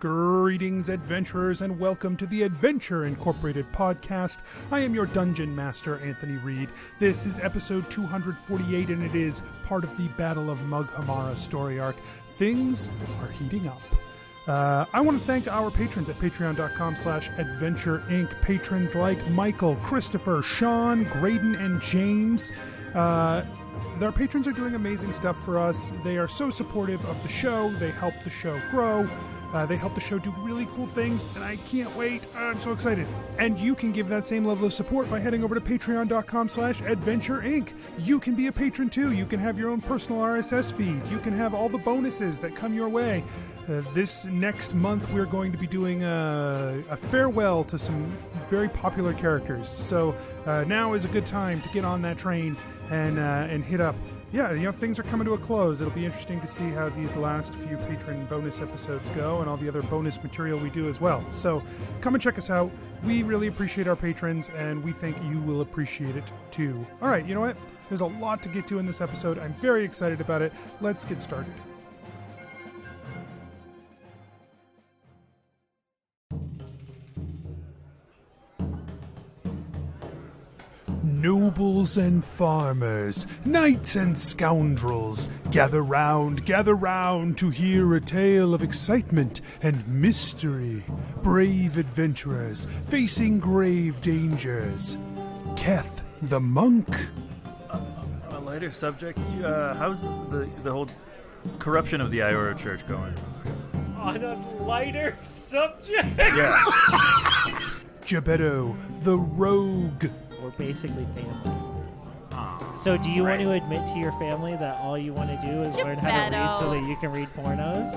Greetings, adventurers, and welcome to the Adventure Incorporated podcast. I am your Dungeon Master, Anthony Reed. This is episode 248, and it is part of the Battle of Mughamara story arc. Things are heating up. I want to thank our patrons at patreon.com/Adventure Inc. Patrons like Michael, Christopher, Sean, Graydon, and James. Their patrons are doing amazing stuff for us. They are so supportive of the show. They help the show grow. They help the show do really cool things, and I can't wait. I'm so excited. And you can give that same level of support by heading over to patreon.com/Adventure Inc. You can be a patron too. You can have your own personal RSS feed. You can have all the bonuses that come your way. This next month, we're going to be doing a farewell to some very popular characters. So now is a good time to get on that train and hit up. Yeah, things are coming to a close. It'll be interesting to see how these last few patron bonus episodes go and all the other bonus material we do as well. So come and check us out. We really appreciate our patrons, and we think you will appreciate it too. All right, you know what? There's a lot to get to in this episode. I'm very excited about it. Let's get started. Nobles and farmers, knights and scoundrels, gather round to hear a tale of excitement and mystery. Brave adventurers facing grave dangers. Keth the monk. A lighter subject, how's the whole corruption of the Iora Church going? On a lighter subject? Yeah. Jebeddo the rogue. We're basically family. So do you want to admit to your family that all you want to do is learn how to read so that you can read pornos?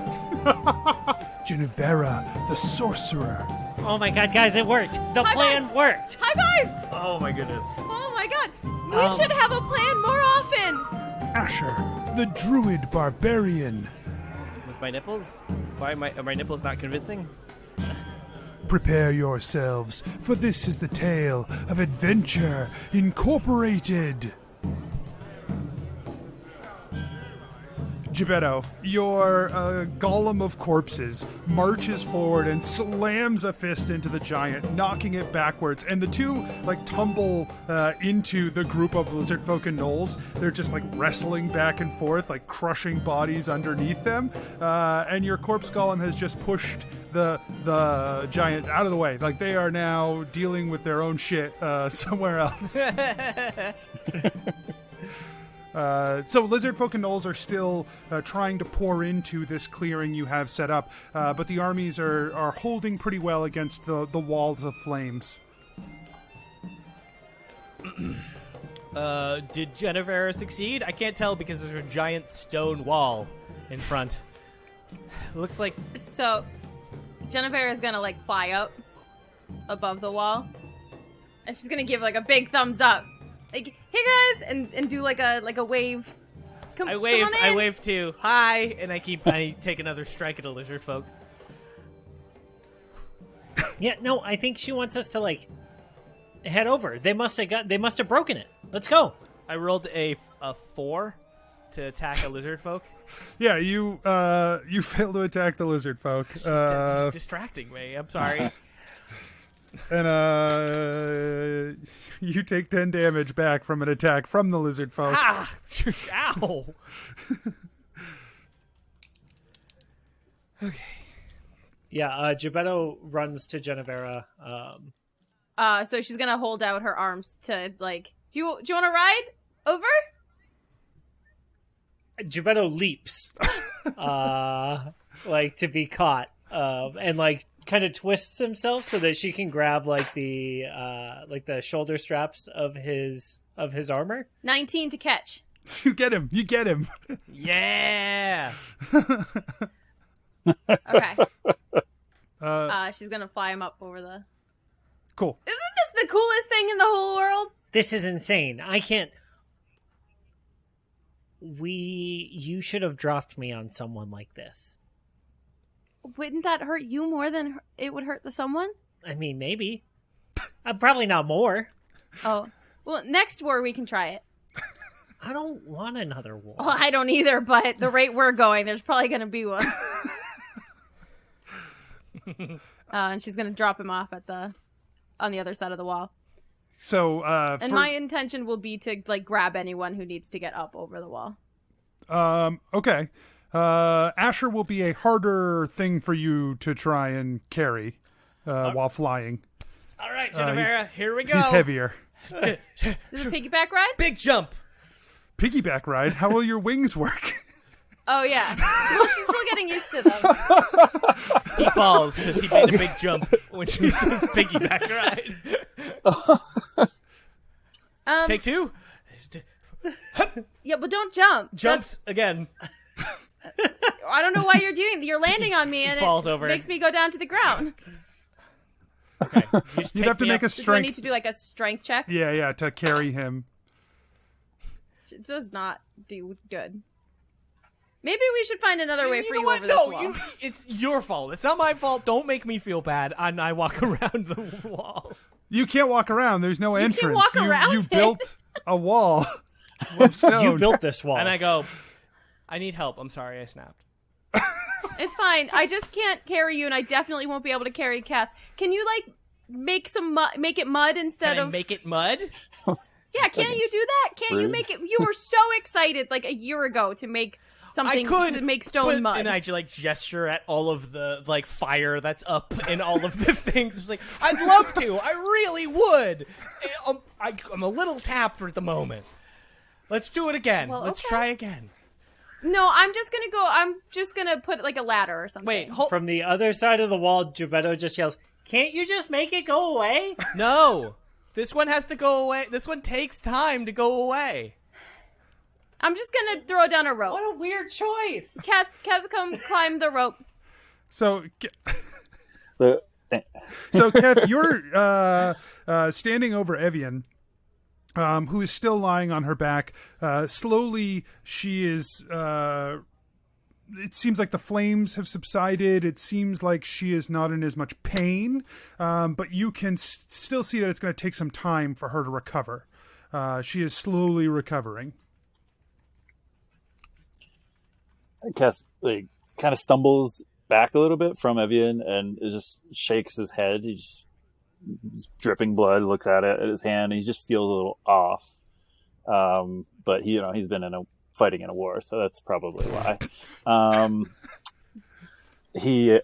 Jennuvera the sorcerer. Oh my god, guys, it worked! The plan worked! High fives! Oh my goodness. Oh my god! We should have a plan more often! Asher the druid barbarian. With my nipples? Why are my nipples not convincing? Prepare yourselves, for this is the tale of Adventure Incorporated. Jebeddo, your golem of corpses marches forward and slams a fist into the giant, knocking it backwards, and the two tumble into the group of lizard folk and gnolls. They're just wrestling back and forth, crushing bodies underneath them, and your corpse golem has just pushed the giant out of the way. They are now dealing with their own shit somewhere else. So lizard folk and gnolls are still trying to pour into this clearing you have set up, but the armies are holding pretty well against the walls of flames. Did Jennuvera succeed? I can't tell because there's a giant stone wall in front. Looks like... So, Jennuvera is gonna fly up above the wall, and she's gonna give a big thumbs up. Hey guys, and do a wave. I wave too. Hi, and I take another strike at a lizard folk. Yeah, no, I think she wants us to head over. They must have broken it. Let's go. I rolled a 4 to attack a lizard folk. Yeah, you fail to attack the lizard folk. She's distracting me. I'm sorry. And you take 10 damage back from an attack from the lizard folk. Ah! Ow! Okay. Yeah, Jebeddo runs to Jennuvera. So she's gonna hold out her arms to do you want to ride over? Jebeddo leaps, to be caught, and kind of twists himself so that she can grab the shoulder straps of his armor. 19 to catch. You get him. Yeah. Okay. She's gonna fly him up over the... Cool. Isn't this the coolest thing in the whole world? This is insane. I can't... You should have dropped me on someone like this. Wouldn't that hurt you more than it would hurt the someone? I mean, maybe. Probably not more. Oh. Well, next war we can try it. I don't want another war. Well, I don't either, but the rate we're going, there's probably going to be one. and she's gonna drop him off on the other side of the wall. So, And my intention will be to like grab anyone who needs to get up over the wall. Okay. Asher will be a harder thing for you to try and carry while flying. All right, Jennuvera, here we go. He's heavier. Is it a piggyback ride? Big jump. Piggyback ride? How will your wings work? Oh, yeah. Well, she's still getting used to them. He falls because he made a big jump when she says piggyback ride. Take two. Yeah, but don't jump. Jumps again. I don't know why you're landing on me and falls it over. makes me go down to the ground. Okay. You'd have to make a Do I strength. need to do like a strength check? Yeah, to carry him. It does not do good. Maybe we should find another way for know you what? over this No, wall. it's your fault. It's not my fault. Don't make me feel bad. And I walk around the wall. You can't walk around. There's no entrance. can't walk around you it. built a wall of stone. You built this wall. And I go, I need help. I'm sorry I snapped. It's fine. I just can't carry you, and I definitely won't be able to carry Keth. Can you like make it mud instead Can I of? make it mud? Yeah, can't you do that? Can't you make it? You were so excited like a year ago to make something I could to make stone but, mud. and I like gesture at all of the like fire that's up and all of the things. It's like I'd love to, I really would. I'm a little tapped at the moment. Let's do it again. Well, Let's okay. try again. No, I'm just gonna put like a ladder or something. Wait, hold. From the other side of the wall, Gebeddo just yells, "Can't you just make it go away?" No, this one has to go away. This one takes time to go away. I'm just gonna throw down a rope. What a weird choice. Keth, come climb the rope. So, So, Keth, you're standing over Evian, who is still lying on her back. Slowly, she is. It seems like the flames have subsided. It seems like she is not in as much pain, but you can still see that it's going to take some time for her to recover. She is slowly recovering. Keth like kind of stumbles back a little bit from Evian and it just shakes his head. He's dripping blood, looks at it at his hand, and he just feels a little off. But he's been fighting in a war, so that's probably why. He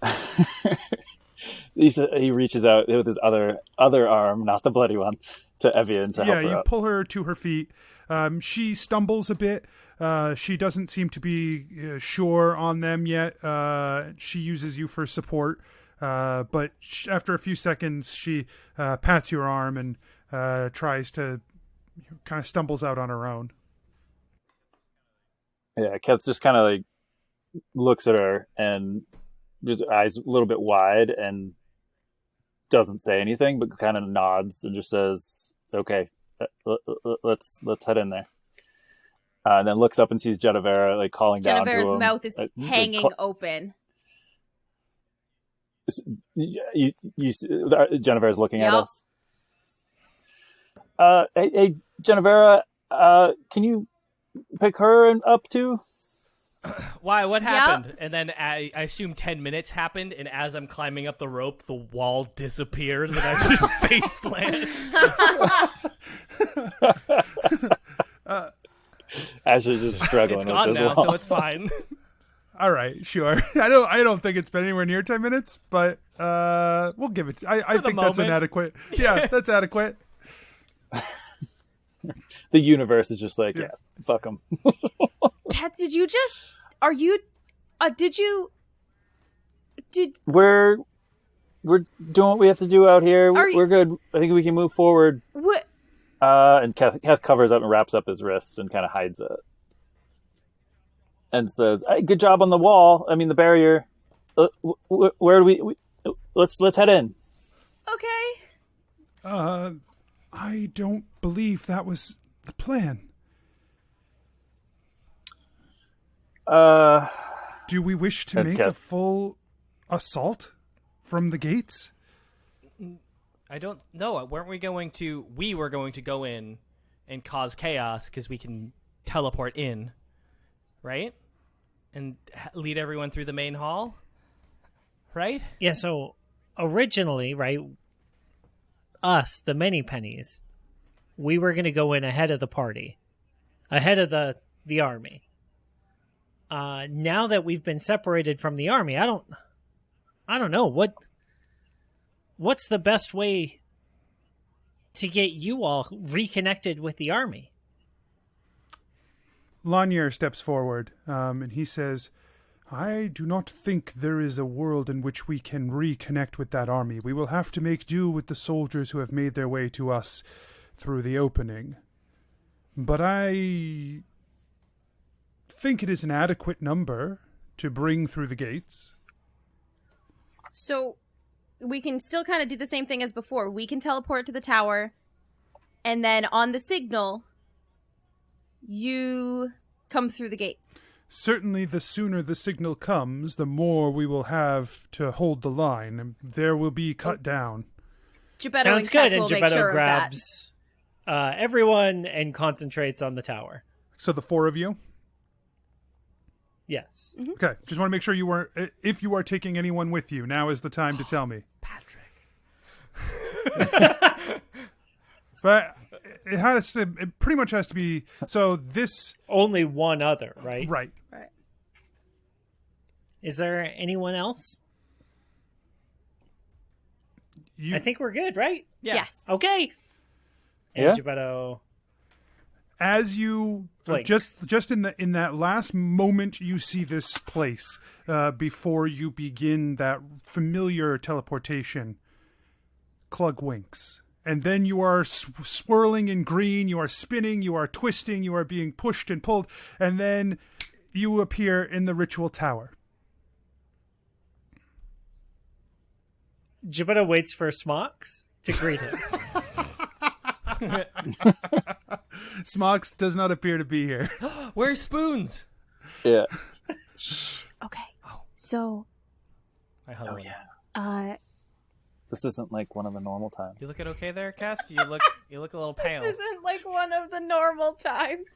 reaches out with his other arm, not the bloody one, to Evian to help her Yeah, you up. pull her to her feet. She stumbles a bit. She doesn't seem to be sure on them yet. She uses you for support. But after a few seconds, she pats your arm and tries to kind of stumbles out on her own. Yeah, Keth just kind of like looks at her and his eyes a little bit wide and doesn't say anything, but kind of nods and just says, "Okay, let's head in there." And then looks up and sees Jennuvera like calling down to him. Jennuvera's mouth is hanging open. You Jennuvera's looking at Yep. us. Hey, Jennuvera, can you pick her up too? Why? What happened? And then I assume 10 minutes happened, and as I'm climbing up the rope, the wall disappears, and I just face plant. Asher's just struggling It's with gone this now, wall. so it's fine. All right, sure. I don't think it's been anywhere near 10 minutes, but we'll give it. I the think that's an moment. adequate. Yeah, that's adequate. The universe is just like, yeah, fuck them. Kat, did you just? Are you? Did you? Did We're doing what we have to do out here. Are you- We're good. I think we can move forward. what? And Keth covers up and wraps up his wrist and kind of hides it, and says, "Hey, good job on the wall. I mean, the barrier. Where do we let's head in." Okay. I don't believe that was the plan. Do we wish to make a full assault from the gates? I don't know. Weren't we going to... We were going to go in and cause chaos because we can teleport in, right? And lead everyone through the main hall? right? Yeah, so originally, right, us, the Many Pennies, we were going to go in ahead of the party, ahead of the army. Now that we've been separated from the army, I don't know what's the best way to get you all reconnected with the army. Lanier steps forward, and he says, I do not think there is a world in which we can reconnect with that army. We will have to make do with the soldiers who have made their way to us through the opening. But I think it is an adequate number to bring through the gates. So we can still kind of do the same thing as before. We can teleport to the tower, and then on the signal, you come through the gates. Certainly, the sooner the signal comes, the more we will have to hold the line. There will be cut down. Jebeddo Sounds and good, Keth and will make Jebeddo sure of that. grabs everyone and concentrates on the tower. So the four of you? Yes. Okay, just want to make sure if you are taking anyone with you, now is the time to tell me. Patrick. But it pretty much has to be, so this... Only one other, right? Right. Right. Is there anyone else? You, I think we're good, right? Yeah. Yes. Okay. And Yeah. Jebeddo as you blinks. just in that last moment you see this place before you begin that familiar teleportation, Clug winks. And then you are swirling in green, you are spinning, you are twisting, you are being pushed and pulled, and then you appear in the ritual tower. Jebeddo waits for Smocks to greet him. Smocks does not appear to be here. Where's Spoons? Yeah. Okay. So, I hung on. uh, This isn't like one of the normal times. You looking okay there, Keth? You look a little pale. This isn't like one of the normal times.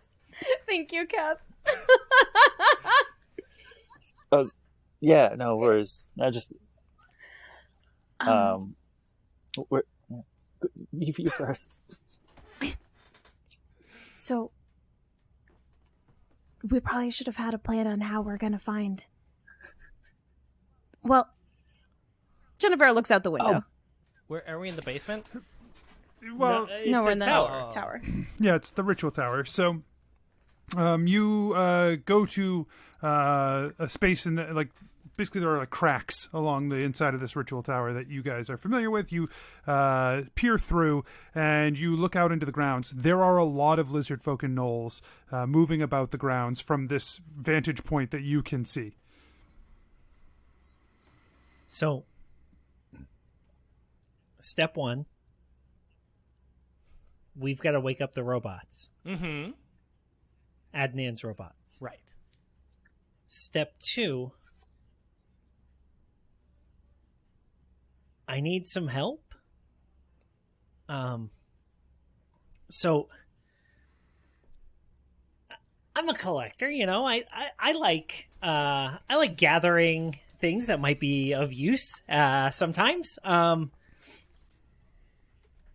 Thank you, Keth. Yeah, no worries. I just we're, you first. so we probably should have had a plan on how we're gonna find. Well, Jennuvera looks out the window. Where are we in the basement? Well, it's No, we're a in the tower. tower. yeah, it's the ritual tower. So you go to a space in the, basically there are like cracks along the inside of this ritual tower that you guys are familiar with. You peer through and you look out into the grounds. There are a lot of lizard folk and gnolls moving about the grounds from this vantage point that you can see. So, step one, we've got to wake up the robots. Mm-hmm. Adnan's robots. Right. Step two, I need some help. So I'm a collector, you know. I like gathering things that might be of use sometimes.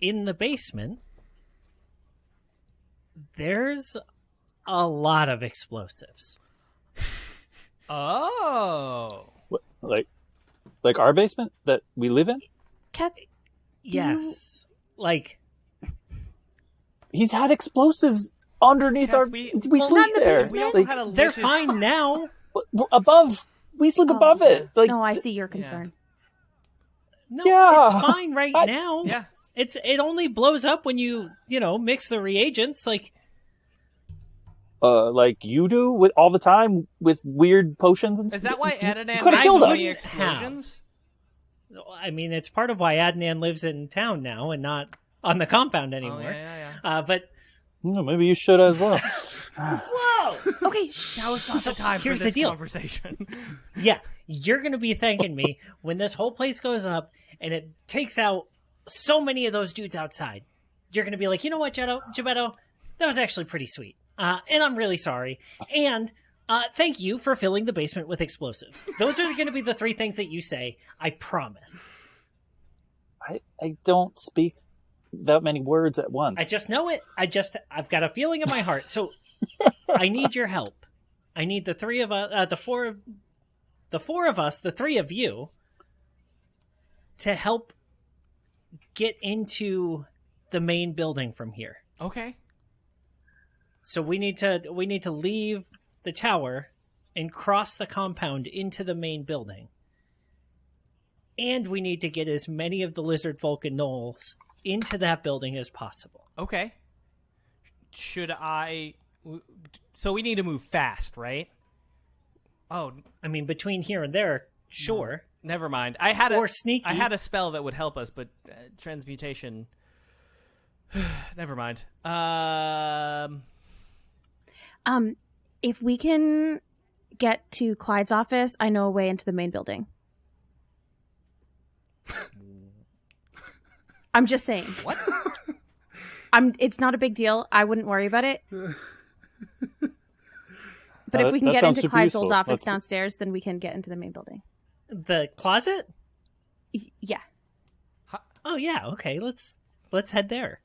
In the basement, there's a lot of explosives. Oh. What, like our basement that we live in? Keth, Yes. Like, He's had explosives underneath Keth, our. we We not sleep in the there. basement. We also Like, had a they're licious- fine now. above. We sleep Oh, above it. Like no, I see your concern. No, Yeah. it's fine right now. Yeah. It only blows up when you mix the reagents. Like you do with all the time with weird potions and Is that why Adnan could've makes killed so us. many explosions? I mean, it's part of why Adnan lives in town now and not on the compound anymore. Oh, yeah. But Maybe you should as well. whoa, Okay, Now is not the time here's for the this deal. conversation. yeah, you're gonna be thanking me when this whole place goes up and it takes out so many of those dudes outside. You're gonna be like, you know what, Jebeddo, that was actually pretty sweet. And I'm really sorry. And Thank you for filling the basement with explosives. Those are going to be the 3 things that you say. I promise. I don't speak that many words at once. I just know it. I've got a feeling in my heart. So I need your help. I need the 3 of us, the 4 of us, the 3 of you, to help get into the main building from here. Okay. So we need to leave the tower and cross the compound into the main building. And we need to get as many of the lizard folk and gnolls into that building as possible. Okay. Should I... So we need to move fast, right? Oh, I mean, between here and there, sure. never mind. Or sneaky. I had a spell that would help us, but transmutation... Never mind. If we can get to Clyde's office, I know a way into the main building. I'm just saying. What? It's not a big deal. I wouldn't worry about it. But if we can that get sounds into super Clyde's useful. old office Let's- downstairs, then we can get into the main building. The closet? Yeah. Oh yeah, okay. Let's head there.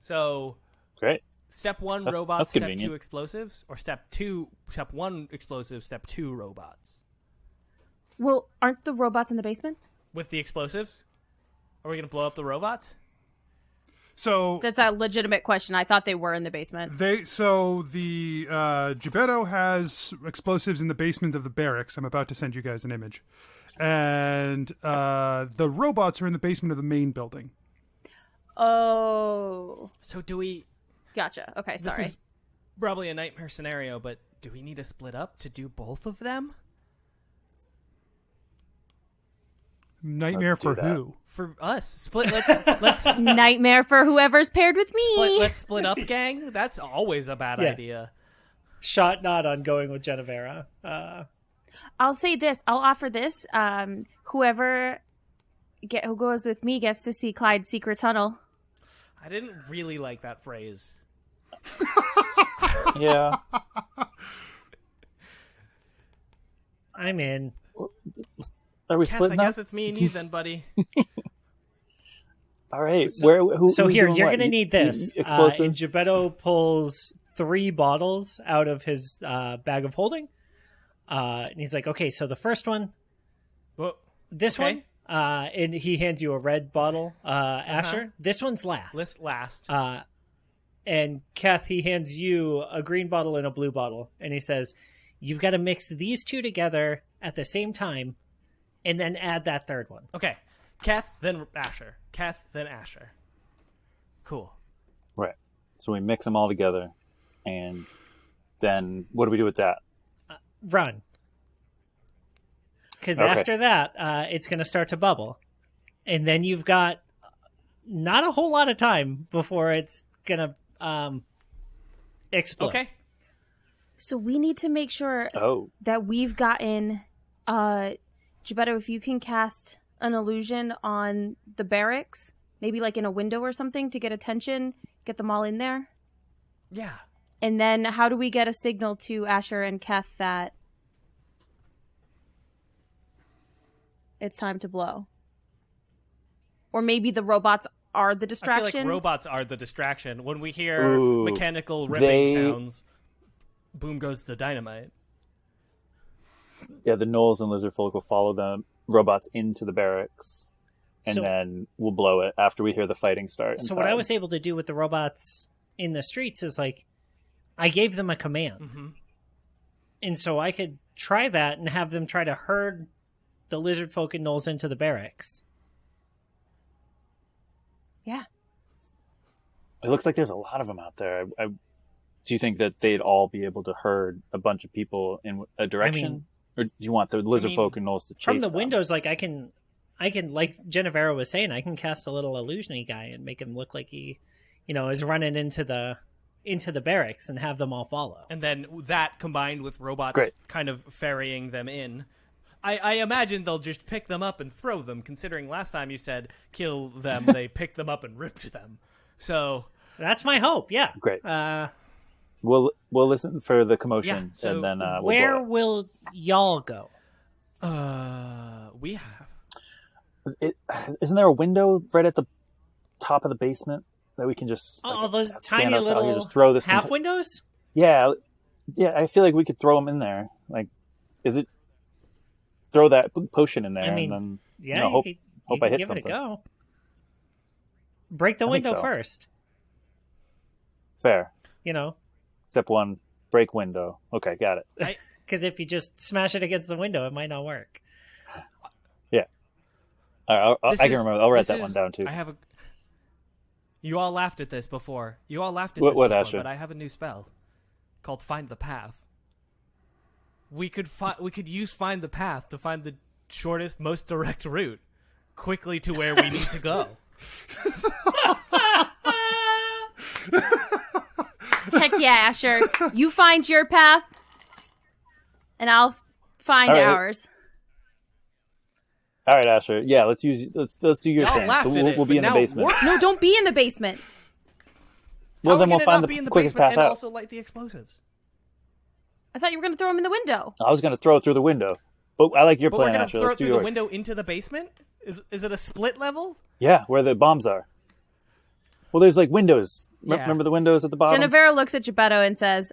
So, Great. step 1, That's robots, step convenient. 2, explosives? Or step 1, explosives, step 2, robots? Well, aren't the robots in the basement? With the explosives? Are we going to blow up the robots? So That's a legitimate question. I thought they were in the basement. the Jebeddo has explosives in the basement of the barracks. I'm about to send you guys an image. And the robots are in the basement of the main building. Oh, So do we... gotcha. Okay, sorry. This is probably a nightmare scenario, but do we need to split up to do both of them? Nightmare Let's do for that. who? For us. Split, let's Nightmare for whoever's paired with me. let's split up, gang. That's always a bad Yeah. idea. Shot not on going with Jennuvera. I'll say this. I'll offer this. Who goes with me gets to see Clyde's secret tunnel. I didn't really like that phrase. Yeah. I'm in. Are we Kath, I splitting up? guess it's me and you then, buddy. All right. So who's here, doing you're what? going to need this. And Explosives. Jebeddo pulls 3 bottles out of his bag of holding. And he's like, okay, so the first one, Well, this okay. one, and he hands you a red bottle, Asher. This one's last. List last. And Keth, he hands you a green bottle and a blue bottle. And he says, you've got to mix these 2 together at the same time and then add that third one. Okay. Kath, then Asher. Kath, then Asher. Cool. Right. So we mix them all together, and then what do we do with that? Run. Because Okay. after that, it's going to start to bubble. And then you've got not a whole lot of time before it's going to explode. Okay. So we need to make sure Oh, that we've gotten Jebeddo, if you can cast an illusion on the barracks, maybe like in a window or something to get attention, get them all in there. Yeah. And then how do we get a signal to Asher and Keth that it's time to blow? Or maybe the robots are the I feel distraction. like robots are the distraction. When we hear Ooh, mechanical ripping they- sounds, boom goes the dynamite. yeah. The gnolls and lizardfolk will follow the robots into the barracks, and So- then we'll blow it after we hear the fighting start. So what I inside. was able to do with the robots in the streets is like, I gave them a command. Mm-hmm. And so I could try that and have them try to herd the lizard folk and gnolls into the barracks. Yeah. It looks like there's a lot of them out there. Do you think that they'd all be able to herd a bunch of people in a direction, or do you want the lizardfolk and gnolls to chase From the them? windows, like I can, like Jennuvera was saying, I can cast a little illusion-y guy and make him look like he, is running into the barracks and have them all follow. And then that combined with robots Great. kind of ferrying them in. I imagine they'll just pick them up and throw them, considering last time you said kill them, they picked them up and ripped them. So, That's my hope. Yeah. Great. We'll listen for the commotion, Yeah, so and then we'll Where blow will y'all go? We have. Isn't there a window right at the top of the basement that we can just Oh, those stand tiny outside here, little just throw this half windows? Yeah, I feel like we could throw them in there. Like, is it throw that potion in there, I mean, and then Yeah, you know, you hope could I hit give something. it a go. Break the I think window so. first. Fair. You know, Step 1, break window. Okay, got it. because if you just smash it against the window, it might not work. All right, I can remember. I'll write this that one down too. I have a. You all laughed at this before. What, before, Asher? but I have a new spell called Find the Path. We could use Find the Path to find the shortest, most direct route quickly to where we need to go. Heck yeah, Asher. You find your path, and I'll find All right. ours. All right, Asher. Yeah, let's do your Y'all thing. laughed So at it, we'll be but in the now basement. we're- No, don't be in the basement. Well, How then are we we'll gonna find not be the in the quickest basement path and out. also light the explosives. I thought you were going to throw him in the window. I was going to throw it through the window, but I like your But we're plan, gonna Asher. throw Let's it do through the yours. window into the basement. Is it a split level? Yeah, where the bombs are. Well, there's like windows. Yeah. Remember the windows at the bottom? Jennuvera looks at Gebetto and says,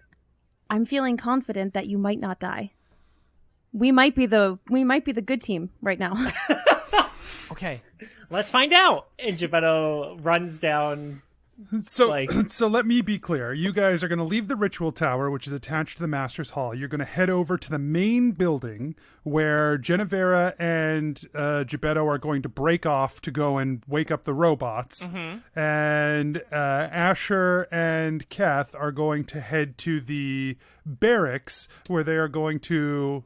"I'm feeling confident that you might not die. We might be the good team right now." Okay. Let's find out. And Gebetto runs down. So, Like- so let me be clear. You guys are going to leave the ritual tower, which is attached to the Master's Hall. You're going to head over to the main building where Jennuvera and Gebetto are going to break off to go and wake up the robots. And Asher and Keth are going to head to the barracks where they are going to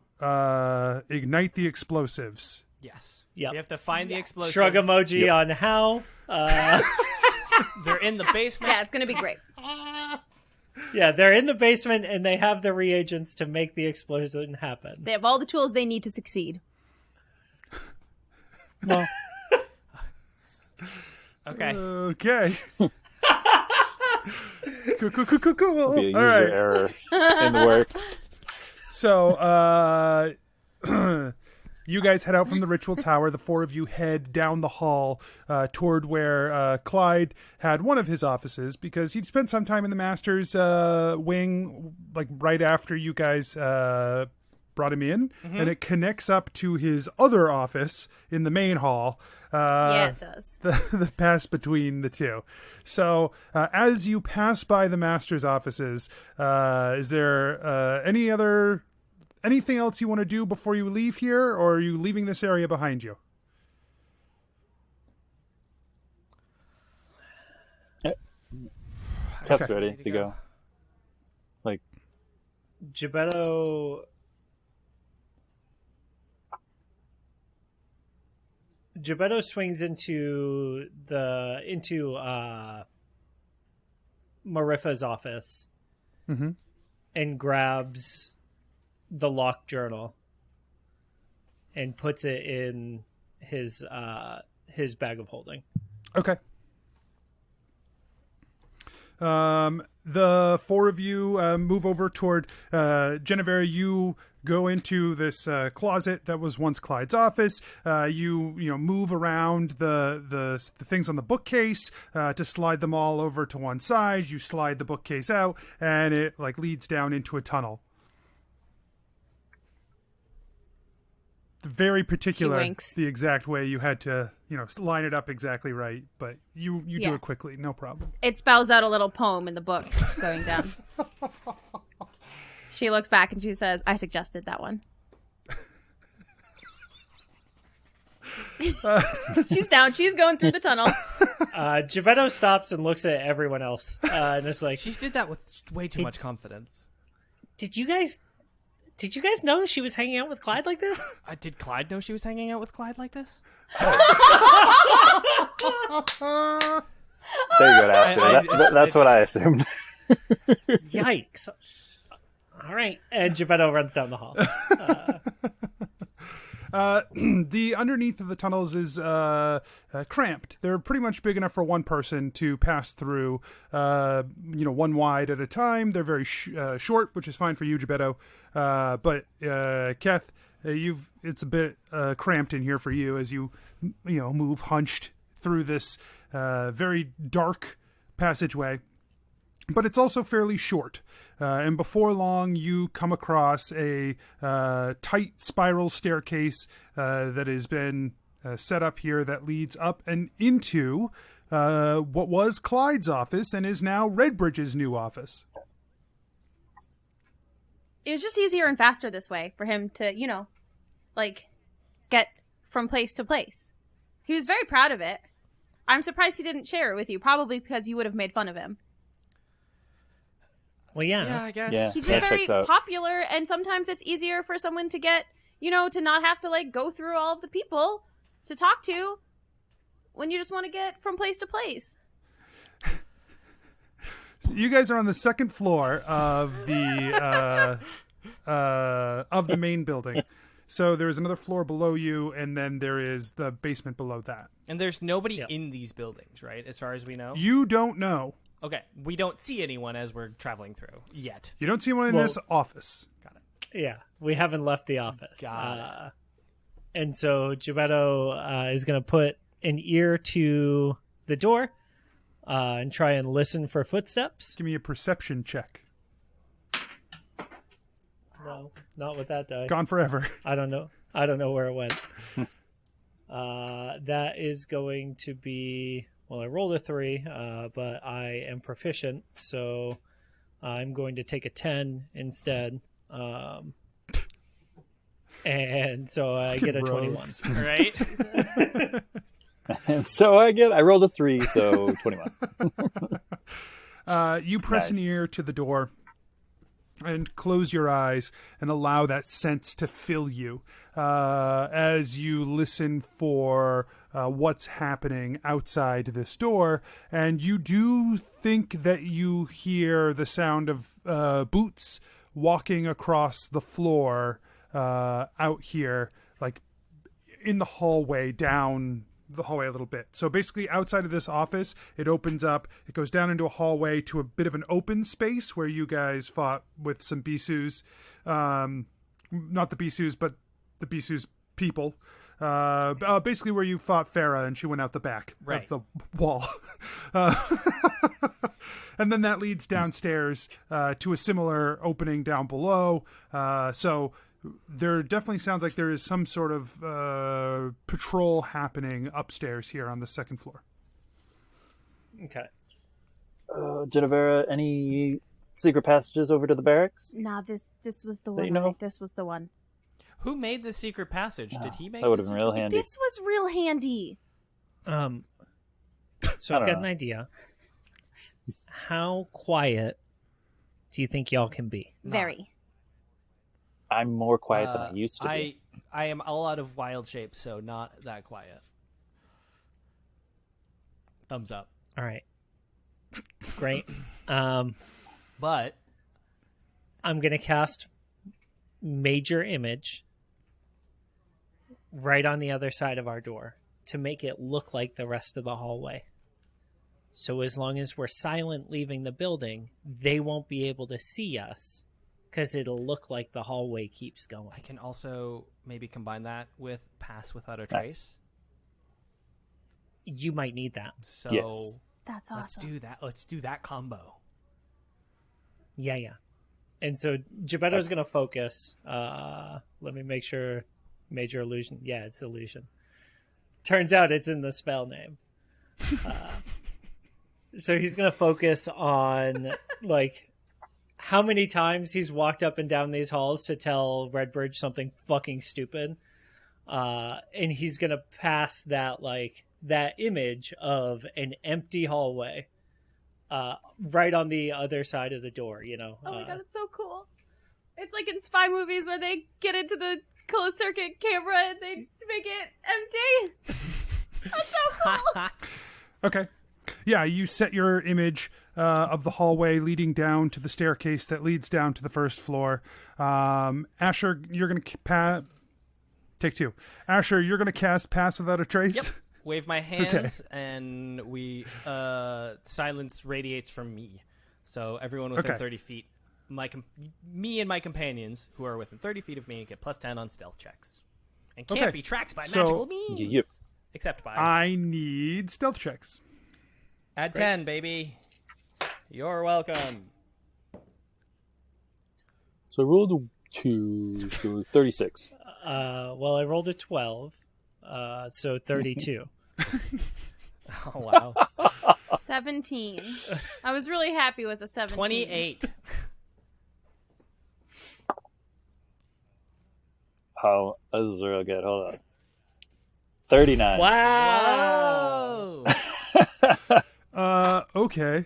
ignite the explosives. Yes. Yep. We have to find the explosives. Shrug emoji Yep. on how. They're in the basement. Yeah, it's going to be great. Yeah, they're in the basement and they have the reagents to make the explosion happen. They have all the tools they need to succeed. Well, Okay. Okay. Cool. Be a user All right. error in the works. So, you guys head out from the ritual tower. The four of you head down the hall toward where Clyde had one of his offices because he'd spent some time in the Master's wing, like right after you guys brought him in, and it connects up to his other office in the main hall. Yeah, it does. The pass between the two. So as you pass by the Master's offices, is there anything else you want to do before you leave here, or are you leaving this area behind you? Keth's ready to go. Like, Gebetto swings into Marifa's office and grabs the locked journal and puts it in his bag of holding. Okay. The four of you move over toward Jennuvera. You go into this closet that was once Clyde's office. You move around the things on the bookcase to slide them all over to one side. You slide the bookcase out, and it like leads down into a tunnel. Very particular, winks. the exact way you had to line it up exactly right, but you do Yeah. it quickly, no problem. It spells out a little poem in the book going down. She looks back and she says, "I suggested that one." She's down. She's going through the tunnel. Gebetto stops and looks at everyone else and it's like, She did that with way too much confidence. did you guys know she was hanging out with Clyde like this? Did Clyde know she was hanging out with Clyde like this? there you go, Asher. That's what I assumed. Yikes. All right. And Gebetto runs down the hall. The underneath of the tunnels is cramped. They're pretty much big enough for one person to pass through, one wide at a time. They're very short, which is fine for you, Gebeddo. But Keth, it's a bit cramped in here for you as you move hunched through this very dark passageway. But it's also fairly short. And before long, you come across a tight spiral staircase that has been set up here that leads up and into what was Clyde's office and is now Redbridge's new office. It was just easier and faster this way for him to, get from place to place. He was very proud of it. I'm surprised he didn't share it with you, probably because you would have made fun of him. Well, yeah. Yeah, I guess. Yeah. He's just very checks out. popular, and sometimes it's easier for someone to get, to not have to, go through all of the people to talk to when you just want to get from place to place. You guys are on the second floor of the main building. So there's another floor below you, and then there is the basement below that. And there's nobody in these buildings, right? As far as we know. You don't know. Okay, we don't see anyone as we're traveling through yet. You don't see anyone in this office. Got it. Yeah, we haven't left the office. Got it. And so Gebeddo is going to put an ear to the door and try and listen for footsteps. Give me a perception check. No, not with that die. Gone forever. I don't know where it went. That is going to be... Well, I rolled a 3, but I am proficient, so I'm going to take a 10 instead. And so I get a 21. Right? And so I rolled a 3, so 21. You press an ear to the door and close your eyes and allow that sense to fill you as you listen for what's happening outside this door. And you do think that you hear the sound of boots walking across the floor out here, like in the hallway, down the hallway a little bit. So basically outside of this office, it opens up, it goes down into a hallway to a bit of an open space where you guys fought with some Bisous. Not the Bisous, but the Bisous people. Basically where you fought Farah and she went out the back of the wall. And then that leads downstairs to a similar opening down below. So there definitely sounds like there is some sort of patrol happening upstairs here on the second floor. Okay. Jennuvera, any secret passages over to the barracks? Nah, this was the That one. you know? This was the one. Who made the secret passage? Did he make That would have the been real handy. This was real handy. So I I've don't got know. an idea. How quiet do you think y'all can be? Very. I'm more quiet than I used to be. I am all out of wild shape, so not that quiet. Thumbs up. All right. Great. But I'm going to cast Major Image right on the other side of our door to make it look like the rest of the hallway. So as long as we're silent leaving the building, they won't be able to see us because it'll look like the hallway keeps going. I can also maybe combine that with Pass Without a Trace. You might need that. So Yes. That's let's awesome. do that. Let's do that combo. Yeah. And so Gebeddo's going to focus. Let me make sure. Major Illusion. Yeah, it's Illusion. Turns out it's in the spell name. So he's going to focus on, like, how many times he's walked up and down these halls to tell Redbridge something fucking stupid. And he's going to pass that, like, that image of an empty hallway right on the other side of the door, you know. Oh my god, it's so cool. It's like in spy movies where they get into the closed circuit camera and they make it empty. That's so cool. Okay. Yeah, you set your image of the hallway leading down to the staircase that leads down to the first floor. Asher, you're going to Take 2. Asher, you're going to cast Pass Without a Trace? Yep. Wave my hands, and we silence radiates from me. So everyone within 30 feet, me and my companions who are within 30 feet of me get +10 on stealth checks, and can't be tracked by magical means. Except by I need stealth checks. Add 10, baby. You're welcome. So I rolled a 2, so 36. Well, I rolled a 12, so 32. Oh, wow. 17. I was really happy with the 17. 28. Oh, this is real good. Hold on. 39. Wow. Okay.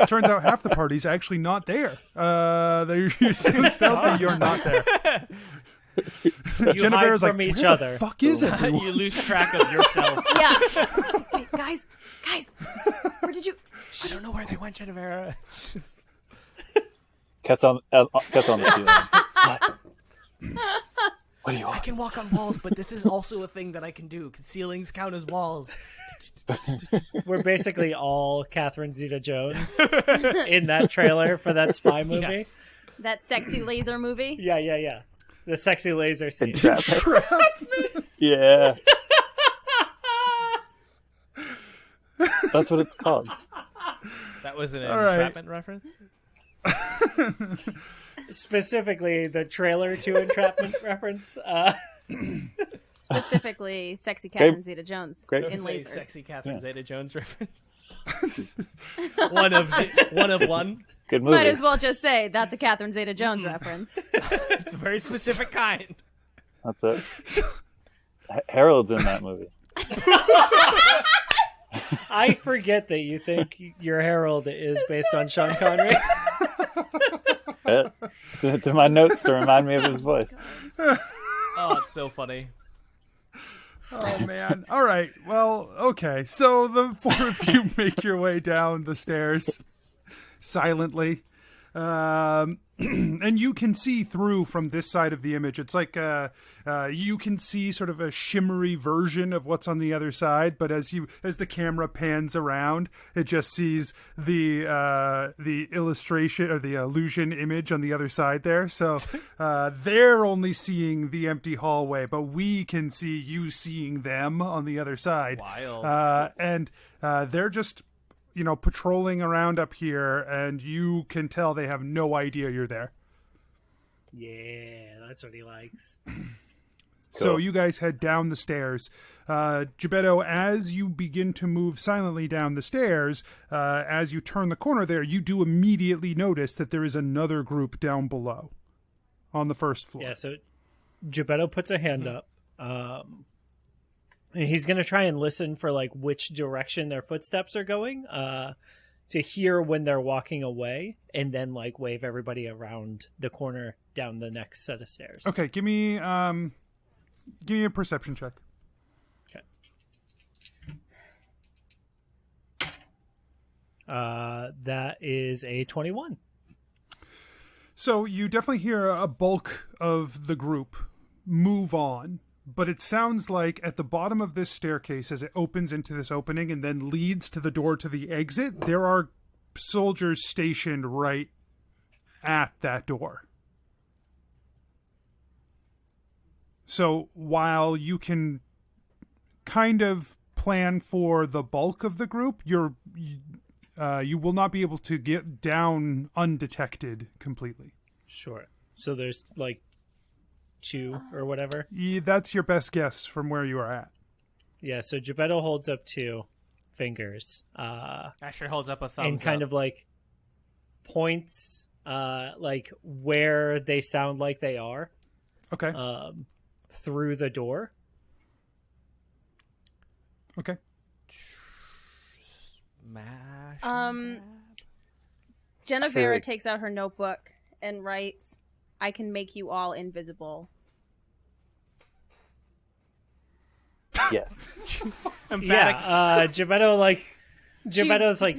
Turns out half the party's actually not there. You're so stealthy, you're not there. You hide Jennuvera's from like, each where other. the fuck is everyone? You lose track of yourself. Yeah. Wait, guys, where did you? I don't know where they went, Jennuvera. It's just... Cat's on the ceiling. What do you I want? can walk on walls, but this is also a thing that I can do, because ceilings count as walls. We're basically all Catherine Zeta-Jones in that trailer for that spy movie. Yes. That sexy laser movie? Yeah. The sexy laser scene. Entrapment. Yeah. That's what it's called. That was an All right. entrapment reference? Specifically, the trailer to Entrapment reference. Specifically, sexy Catherine Zeta-Jones Great. in It's a lasers. sexy Catherine Zeta-Jones reference. one of one. Good movie. Might as well just say that's a Catherine Zeta-Jones reference. It's a very specific kind. That's it. Harold's in that movie. I forget that you think your Herald is based on Sean Connery. To my notes to remind me of his voice. Oh, it's so funny. Oh, man. All right. Well, okay. So the 4 of you make your way down the stairs silently. And you can see through from this side of the image. It's like you can see sort of a shimmery version of what's on the other side, but as the camera pans around, it just sees the illustration or the illusion image on the other side there. So they're only seeing the empty hallway, but we can see you seeing them on the other side. Wild. And they're just patrolling around up here, and you can tell they have no idea you're there. Yeah, that's what he likes. So you guys head down the stairs. Gebeddo, as you begin to move silently down the stairs, as you turn the corner there, you do immediately notice that there is another group down below on the first floor. Yeah, so Gebeddo puts a hand up. And he's going to try and listen for like which direction their footsteps are going to hear when they're walking away, and then like wave everybody around the corner down the next set of stairs. Okay, give me a perception check. Okay. That is a 21. So you definitely hear a bulk of the group move on. But it sounds like at the bottom of this staircase, as it opens into this opening and then leads to the door to the exit, there are soldiers stationed right at that door. So while you can kind of plan for the bulk of the group, you will not be able to get down undetected completely. Sure. So there's like 2 or whatever. Yeah, that's your best guess from where you are at. Yeah, so Gebeddo holds up 2 fingers. Asher holds up a thumbs and kind up. of like points like where they sound like they are. Okay. Through the door. Okay. Smash. Jennuvera takes out her notebook and writes, "I can make you all invisible." Yes. Emphatic. Yeah, Gebeddo's like,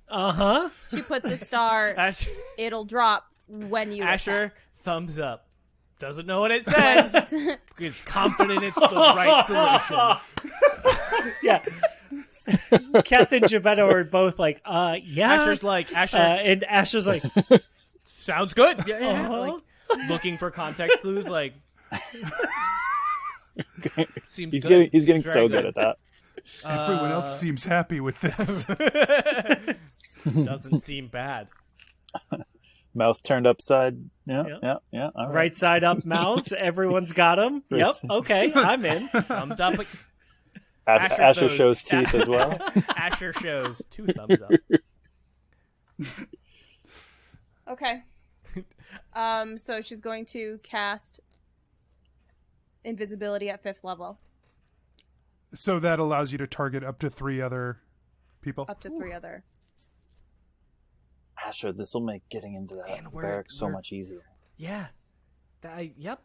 uh-huh. She puts a star. Asher, It'll drop when you Asher attack. thumbs up. Doesn't know what it says. Is confident it's the right solution. Yeah. Keth and Gebetto are both like, yeah. Asher's like, and Asher's like, sounds good. Yeah, Uh-huh. like, looking for context clues, like seems He's good. getting Seems so very good at that. Everyone else seems happy with this. Doesn't seem bad. Mouth turned upside. Yeah. All right side up mouths. Everyone's got them. Yep. Okay, I'm in. Thumbs up. Asher shows teeth as well. Asher shows 2 thumbs up. Okay. So she's going to cast invisibility at 5th level. So that allows you to target up to 3 other people. Up to 3 other. Asher, this will make getting into that Man, barracks so much easier. Yeah. Yep.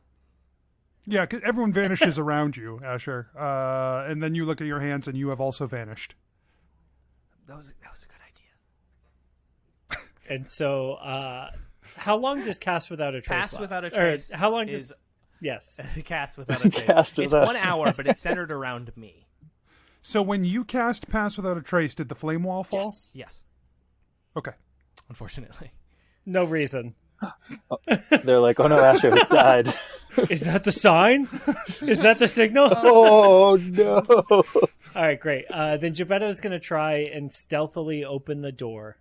Yeah, 'cause everyone vanishes around you, Asher. And then you look at your hands and you have also vanished. That was a good idea. And so, how long does Cast Without a Trace Pass last? without a Or trace. how long does... is Yes. cast without a trace? Cast It's without- 1 hour, but it's centered around me. So when you cast Pass Without a Trace, did the flame wall fall? Yes. Okay. Unfortunately. No reason. They're like, oh no, Asher has died. Is that the sign? Is that the signal? Oh no. All right, great. Then Gebetto is going to try and stealthily open the door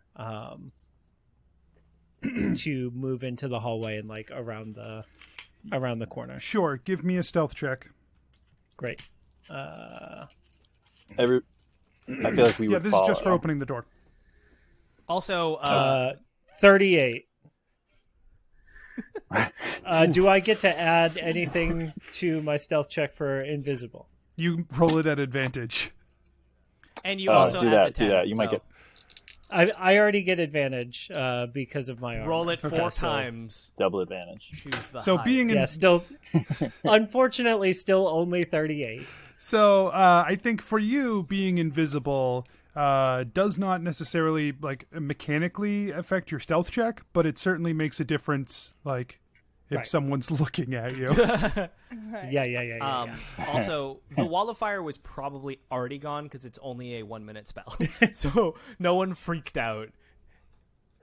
to move into the hallway and like around the corner. Sure, give me a stealth check. Great. I feel like we Yeah, would this is follow. just for opening the door. Also, 38. Do I get to add anything to my stealth check for invisible? You roll it at advantage. and you also do have that, the 10, do that. You might so get I already get advantage because of my armor. roll it 4 Okay, so- times. double advantage. Choose the So high. being in Yeah, still. Unfortunately, still only 38. So I think for you, being invisible does not necessarily like mechanically affect your stealth check, but it certainly makes a difference. Like if Right. someone's looking at you. Yeah. Also, the wall of fire was probably already gone because it's only a 1-minute spell, so no one freaked out.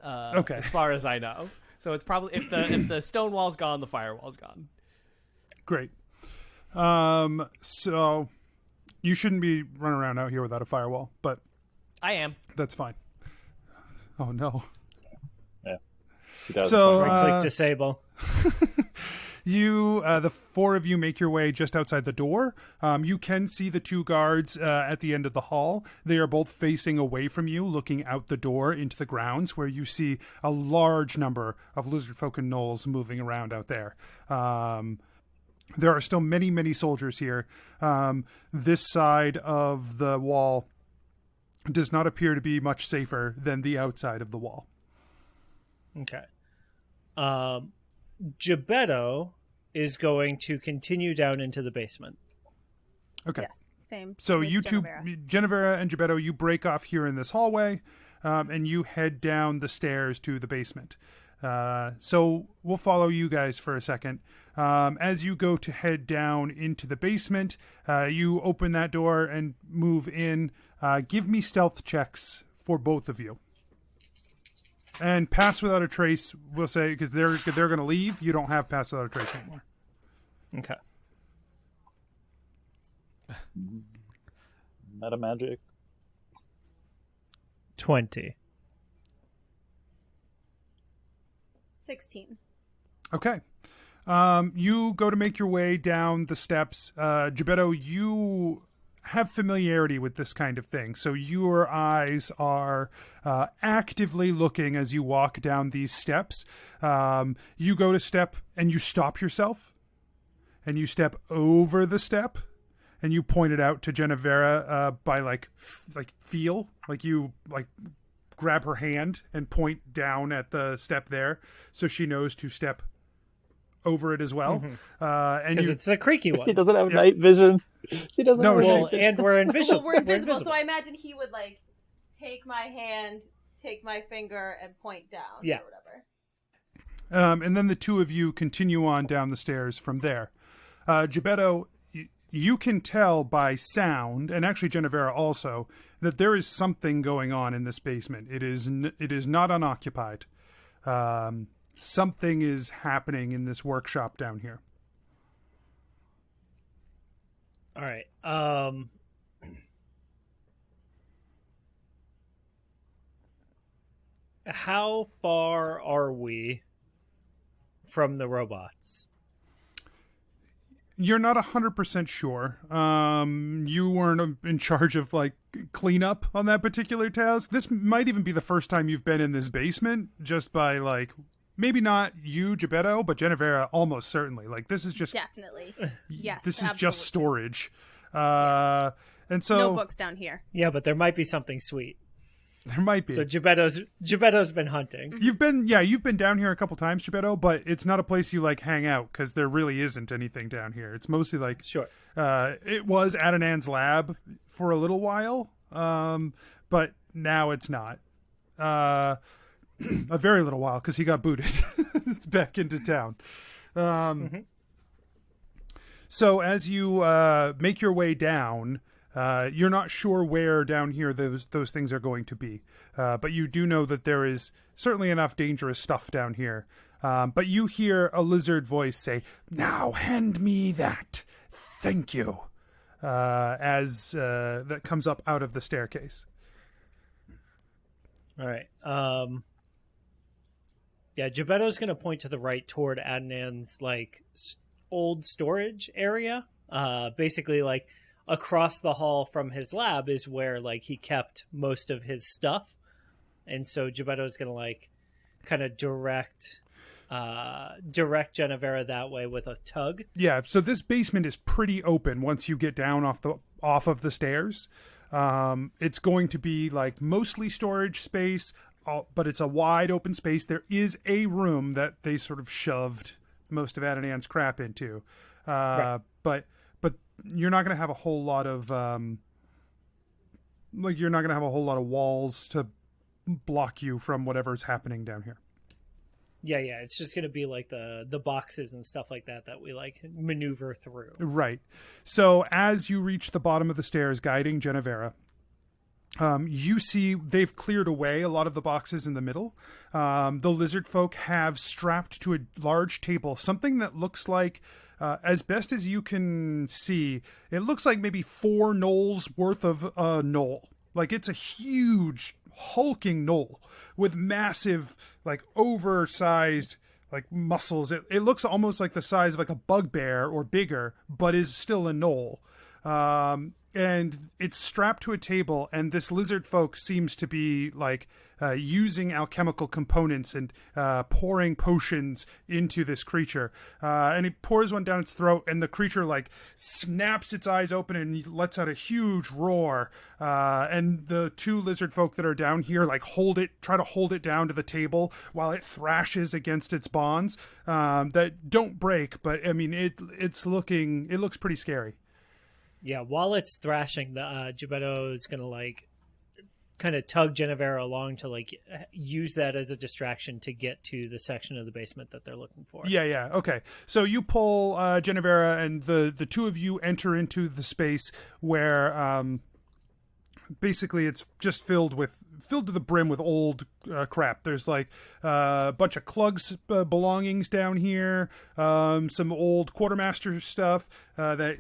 Okay. As far as I know, so it's probably if the stone wall's gone, the firewall's gone. Great. So you shouldn't be running around out here without a firewall, but I am. that's fine. Oh no. Yeah. So Right click disable. you, the 4 of you, make your way just outside the door. You can see the 2 guards at the end of the hall. They are both facing away from you, looking out the door into the grounds, where you see a large number of lizardfolk and gnolls moving around out there. There are still many, many soldiers here. This side of the wall does not appear to be much safer than the outside of the wall. Okay. Gebetto is going to continue down into the basement. Okay. Yes, same. So with you two, Jennuvera. Jennuvera and Gebetto, you break off here in this hallway, and you head down the stairs to the basement. So we'll follow you guys for a second. As you go to head down into the basement, you open that door and move in. Give me stealth checks for both of you. And Pass Without a Trace, we'll say, because they're going to leave. You don't have Pass Without a Trace anymore. Okay. Meta magic. 20. 16. Okay. You go to make your way down the steps. Gebetto, you have familiarity with this kind of thing, so your eyes are actively looking as you walk down these steps. You go to step and you stop yourself, and you step over the step, and you point it out to Jennuvera by feel, like you grab her hand and point down at the step there, so she knows to step over it as well. And Because it's a creaky one. She doesn't have night vision. She doesn't No, have she- Well, night vision. and we're invisible. Well, we're invisible, so I imagine he would take my hand, take my finger, and point down Yeah. or whatever. And then the two of you continue on down the stairs from there. Jebeddo, you can tell by sound, and actually Jennuvera also, that there is something going on in this basement. It is not unoccupied. Something is happening in this workshop down here. All right. How far are we from the robots? You're not 100% sure. You weren't in charge of, like, cleanup on that particular task. This might even be the first time you've been in this basement, just by, like, maybe not you, Jebeddo, but Jennuvera almost certainly. Like, this is just... Definitely. Yes, This is absolutely. just storage. And so... No books down here. Yeah, but there might be something sweet. There might be. So Jebeddo's been hunting. You've been down here a couple times, Jebeddo, but it's not a place you like hang out because there really isn't anything down here. It's mostly like Sure. It was Adonan's lab for a little while, but now it's not. A very little while because he got booted back into town. So as you make your way down. You're not sure where down here those things are going to be, but you do know that there is certainly enough dangerous stuff down here. But you hear a lizard voice say, "Now hand me that. Thank you," as that comes up out of the staircase. All right. Yeah, Jebeddo's going to point to the right toward Adnan's like old storage area. Basically, like across the hall from his lab is where like he kept most of his stuff, and so Jebeddo's going to like kind of direct Jennuvera that way with a tug. Yeah. So this basement is pretty open once you get down off of the stairs. It's going to be like mostly storage space, but it's a wide open space. There is a room that they sort of shoved most of Adonan's crap into, Right. but you're not going to have a whole lot of walls to block you from whatever's happening down here. Yeah, it's just going to be like the boxes and stuff like that we like maneuver through. Right. So as you reach the bottom of the stairs, guiding Jennuvera, you see they've cleared away a lot of the boxes in the middle. The lizard folk have strapped to a large table something that looks like, as best as you can see, it looks like maybe 4 gnolls worth of gnoll. Like it's a huge, hulking gnoll with massive, like oversized, like muscles. It looks almost like the size of like a bugbear or bigger, but is still a gnoll. And it's strapped to a table, and this lizard folk seems to be like using alchemical components and pouring potions into this creature. And he pours one down its throat, and the creature like snaps its eyes open and lets out a huge roar. And the 2 lizard folk that are down here like try to hold it down to the table while it thrashes against its bonds that don't break, but I mean it looks pretty scary. Yeah, while it's thrashing, the Jebeddo is gonna like kind of tug Jennuvera along to like use that as a distraction to get to the section of the basement that they're looking for. Yeah. Okay. So you pull Jennuvera, and the 2 of you enter into the space where basically it's just filled to the brim with old crap. There's like a bunch of Clug's belongings down here, some old quartermaster stuff that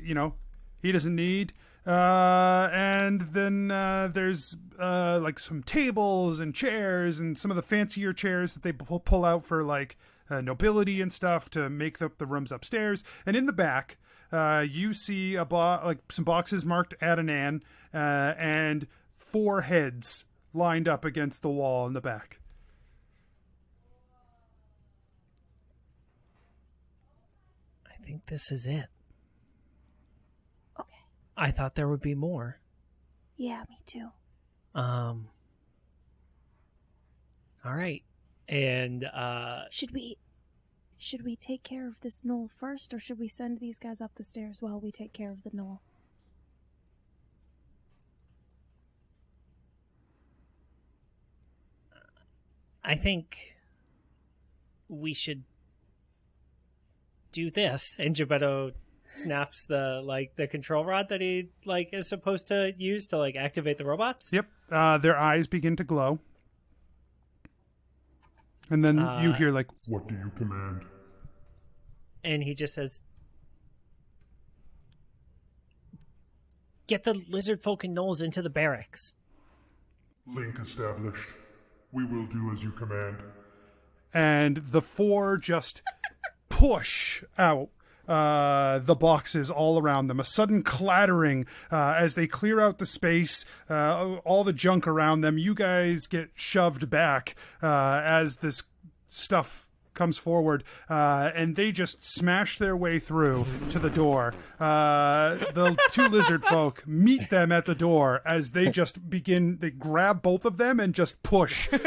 he doesn't need. And then there's like some tables and chairs and some of the fancier chairs that they pull out for like nobility and stuff to make up the rooms upstairs. And in the back, you see some boxes marked Adonan and 4 heads lined up against the wall in the back. I think this is it. Okay. I thought there would be more. Yeah, me too. All right. And Should we take care of this gnoll first, or should we send these guys up the stairs while we take care of the gnoll? I think we should do this. And Jebeddo snaps the control rod that he is supposed to use to activate the robots. Yep. Their eyes begin to glow. And then you hear What do you command? And he just says, "Get the lizard folk and gnolls into the barracks." Link established. We will do as you command. And the four just push out the boxes all around them. A sudden clattering as they clear out the space, all the junk around them. You guys get shoved back as this stuff comes forward, and they just smash their way through to the door. The two lizard folk meet them at the door as they just they grab both of them and just push toward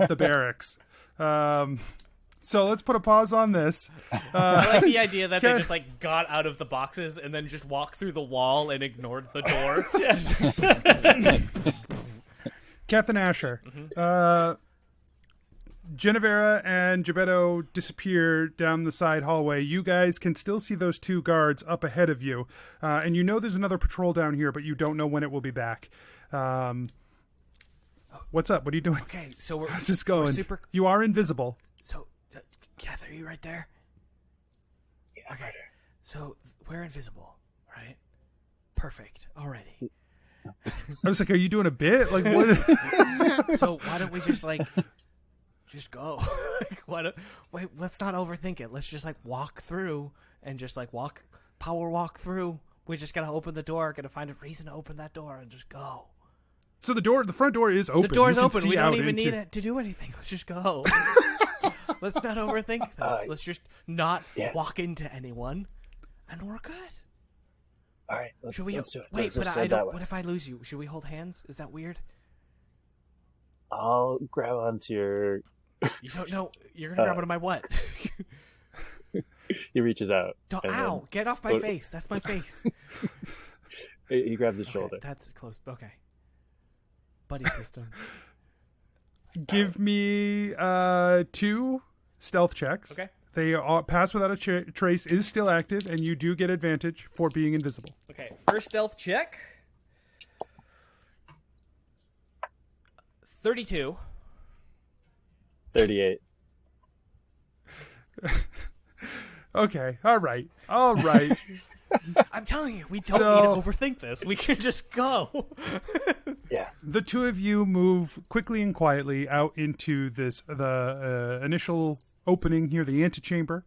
the barracks. So let's put a pause on this. I like the idea that they just got out of the boxes and then just walked through the wall and ignored the door. Keth and Asher. Jennuvera and Jebeddo disappear down the side hallway. You guys can still see those two guards up ahead of you. And you know there's another patrol down here, but you don't know when it will be back. What's up? What are you doing? Okay, so how's this going? You are invisible. So, Keth, are you right there? Yeah, okay. Right there. So, we're invisible, right? Perfect. Already. I was like, are you doing a bit? What? So, why don't we just just go? Wait, let's not overthink it. Let's just walk through and just power walk through. We just gotta open the door, gotta find a reason to open that door and just go. So the front door is open. The door's open. We don't even need it to do anything. Let's just go. Let's not overthink this. Let's just not walk into anyone, and we're good. All right, let's do it. Wait, but I don't. What if I lose you? Should we hold hands? Is that weird? I'll grab onto your. You don't know. You're gonna grab onto my what? He reaches out. Ow! Get off my face. That's my face. He grabs his shoulder. That's close. Okay. Buddy system. Give me 2 stealth checks. Okay. They pass without a trace is still active, and you do get advantage for being invisible. Okay. First stealth check. 32. 38. Okay. All right. I'm telling you, we don't need to overthink this. We can just go. Yeah. The two of you move quickly and quietly out into the initial opening here, the antechamber.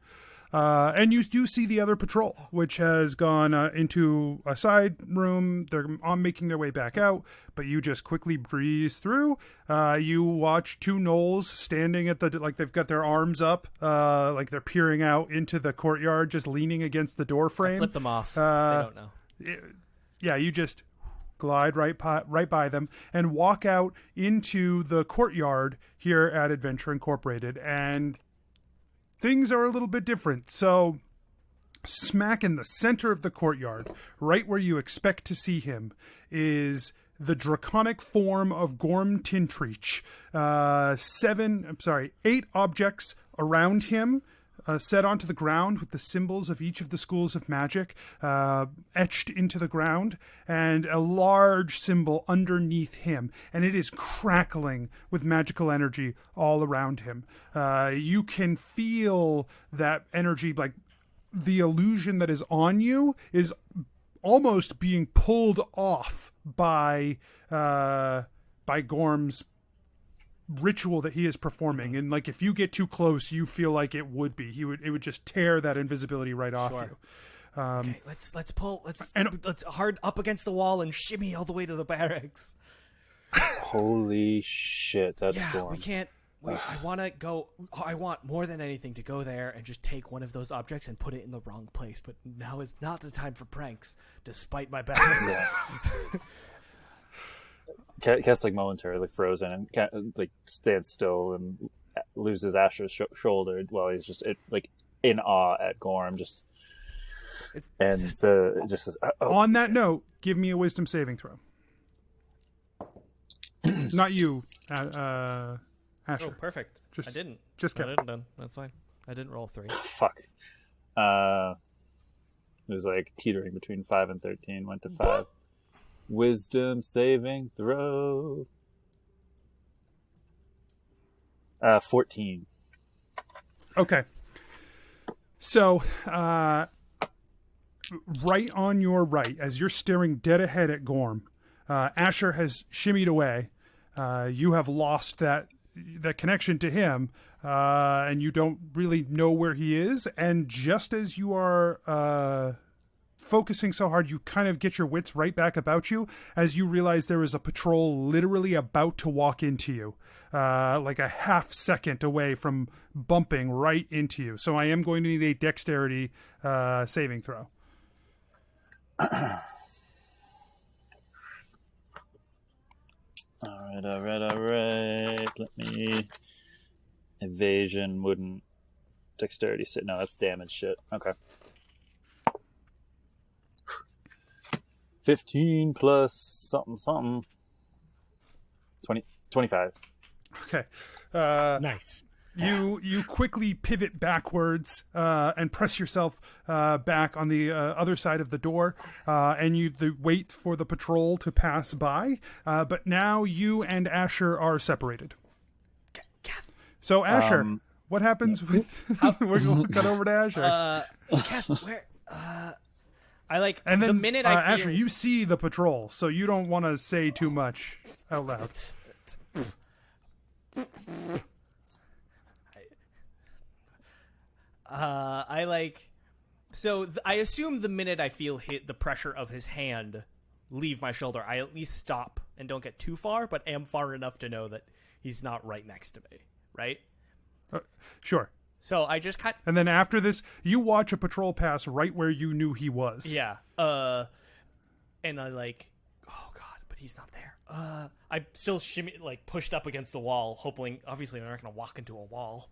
And you do see the other patrol, which has gone into a side room. They're making their way back out, but you just quickly breeze through. You watch 2 gnolls standing at they've got their arms up, they're peering out into the courtyard, just leaning against the door frame. Flip them off. They don't know. You just glide right by them and walk out into the courtyard here at Adventure Incorporated, and things are a little bit different. So, smack in the center of the courtyard, right where you expect to see him, is the draconic form of Gorm Tintrich. 8 objects around him, set onto the ground with the symbols of each of the schools of magic etched into the ground, and a large symbol underneath him, and it is crackling with magical energy all around him. You can feel that energy, the illusion that is on you is almost being pulled off by Gorm's ritual that he is performing, and if you get too close, you feel like it would it would just tear that invisibility right off you. Okay, let's pull. Let's hard up against the wall and shimmy all the way to the barracks. Holy shit! That's Gorm. We can't. I want to go. I want more than anything to go there and just take one of those objects and put it in the wrong place. But now is not the time for pranks, despite my bad. Keth's momentarily frozen and stands still and loses Asher's shoulder while he's just in awe at Gorm. Says, on that note, give me a wisdom saving throw. Not you, Asher. Oh, perfect. Just- I didn't. just I Keth. didn't. That's fine. I didn't roll 3. Fuck. It was like teetering between 5 and 13. Went to 5. Wisdom saving throw. 14. Okay. So, right on your right, as you're staring dead ahead at Gorm, Asher has shimmied away. You have lost that connection to him, and you don't really know where he is. And just as you are focusing so hard, you kind of get your wits right back about you as you realize there is a patrol literally about to walk into you, like a half second away from bumping right into you. So I am going to need a dexterity saving throw. All right. Let me... Evasion wouldn't... Dexterity sit. No, that's damage shit. Okay. 15 plus something. 25. Okay. Nice. You quickly pivot backwards and press yourself back on the other side of the door, and you wait for the patrol to pass by. But now you and Asher are separated. So Asher, what happens with? We're going to cut over to Asher. Keth, where? I like. And then the minute I feel... Asher, you see the patrol, so you don't want to say too much out loud. I like. So I assume the minute I feel the pressure of his hand leave my shoulder, I at least stop and don't get too far, but am far enough to know that he's not right next to me. Right? Sure. So I just kind. And then after this, you watch a patrol pass right where you knew he was. Yeah. And I like. Oh God! But he's not there. I'm still pushed up against the wall, hoping. Obviously, I'm not going to walk into a wall.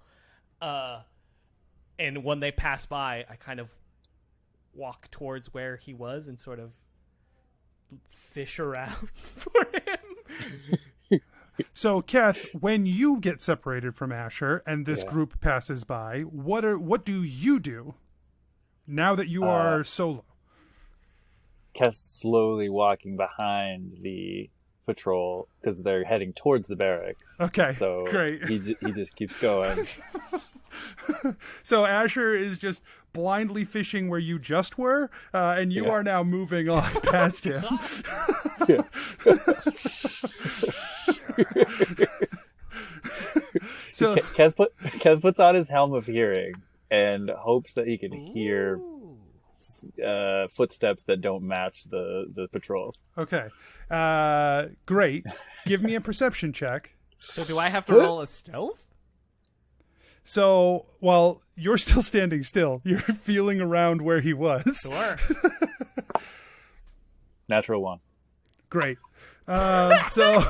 And when they pass by, I kind of walk towards where he was and sort of fish around for him. So, Keth, when you get separated from Asher and this group passes by, what do you do now that you are solo? Keth's slowly walking behind the patrol because they're heading towards the barracks. Okay, so great. He just keeps going. So Asher is just blindly fishing where you just were, and you are now moving on past him. So Keth puts on his helm of hearing and hopes that he can hear footsteps that don't match the patrols. Okay, great. Give me a perception check. So do I have to roll a stealth? So, well, you're still standing still. You're feeling around where he was. Sure. Natural 1. Great. So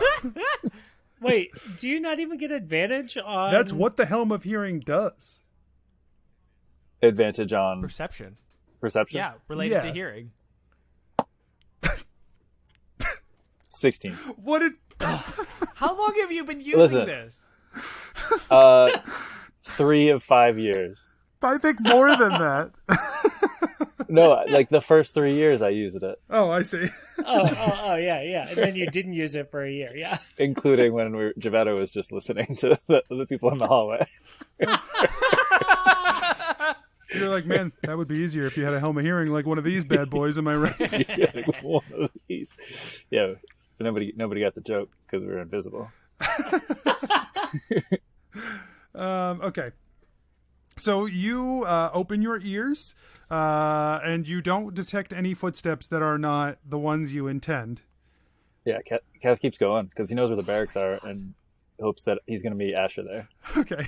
Wait, do you not even get advantage on... That's what the Helm of Hearing does. Advantage on Perception. perception? Yeah, related to Yeah. hearing. 16. What did... How long have you been using Listen. this? 3 of 5 years. I think more than that. No, like the first 3 years I used it, Oh, I see. Oh, yeah. And then you didn't use it for a year, yeah. including when Jennuvera was just listening to the people in the hallway. You're like, man, that would be easier if you had a Helm of Hearing like one of these bad boys, am I right? Yeah, like one of these. Yeah, but nobody got the joke because we were invisible. Okay. So you open your ears, and you don't detect any footsteps that are not the ones you intend. Yeah, Keth keeps going because he knows where the barracks are and hopes that he's going to meet Asher there. Okay.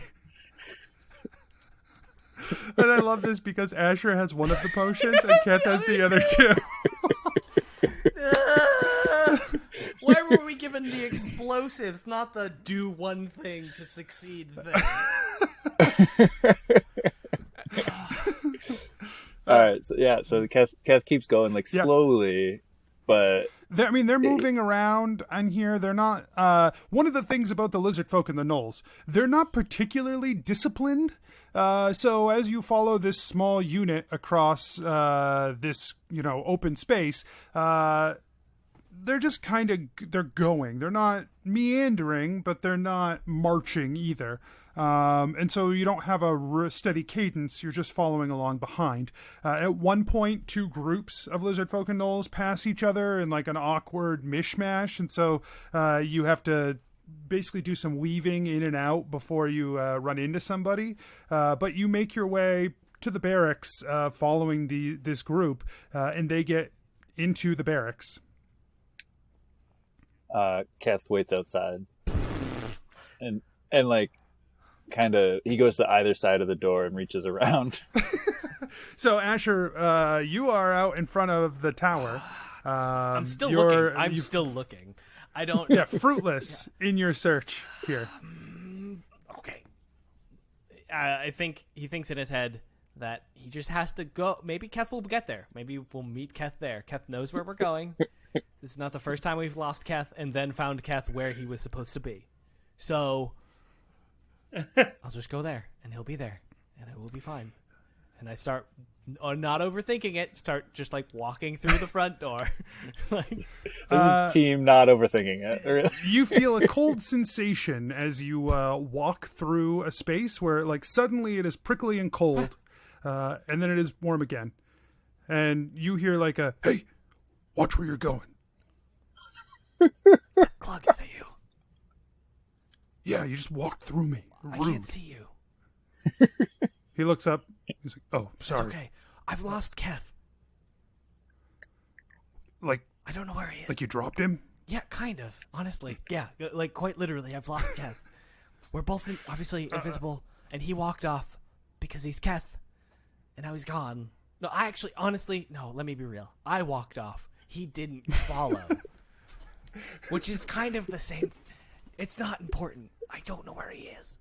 And I love this because Asher has one of the potions and Keth has the other two. Why were we given the explosives, not the do one thing to succeed thing? All right, so Keth keeps going like slowly, but They're moving around on here. They're not. One of the things about the lizard folk and the gnolls, they're not particularly disciplined. So as you follow this small unit across this, open space, they're just they're going. They're not meandering, but they're not marching either. And so you don't have a steady cadence. You're just following along behind. At one point, two groups of lizard folk and gnolls pass each other in like an awkward mishmash. And so you have to basically do some weaving in and out before you run into somebody. But you make your way to the barracks following this group, and they get into the barracks. Keth waits outside. And like, kind of, he goes to either side of the door and reaches around. So Asher, you are out in front of the tower. I'm still looking. I'm still looking. I don't. Yeah, fruitless in your search here. Okay. I think he thinks in his head that he just has to go. Maybe Keth will get there. Maybe we'll meet Keth there. Keth knows where we're going. This is not the first time we've lost Keth and then found Keth where he was supposed to be. So I'll just go there, and he'll be there, and it will be fine. And I start not overthinking it, start just like walking through the front door. This is team not overthinking it. You feel a cold sensation as you walk through a space where like suddenly it is prickly and cold, and then it is warm again. And you hear like a, "Hey, watch where you're going." Clug, is that you? Yeah, you just walked through me. Rude. I can't see you. He looks up. He's like, "Oh, sorry." It's okay. I've lost Keth. Like, I don't know where he is. like you dropped him? Yeah, kind of. Honestly. Yeah, like quite literally, I've lost Keth. We're both obviously invisible, and he walked off because he's Keth, and now he's gone. No, I actually, honestly, no, let me be real. I walked off. He didn't follow. Which is kind of the same. It's not important. I don't know where he is.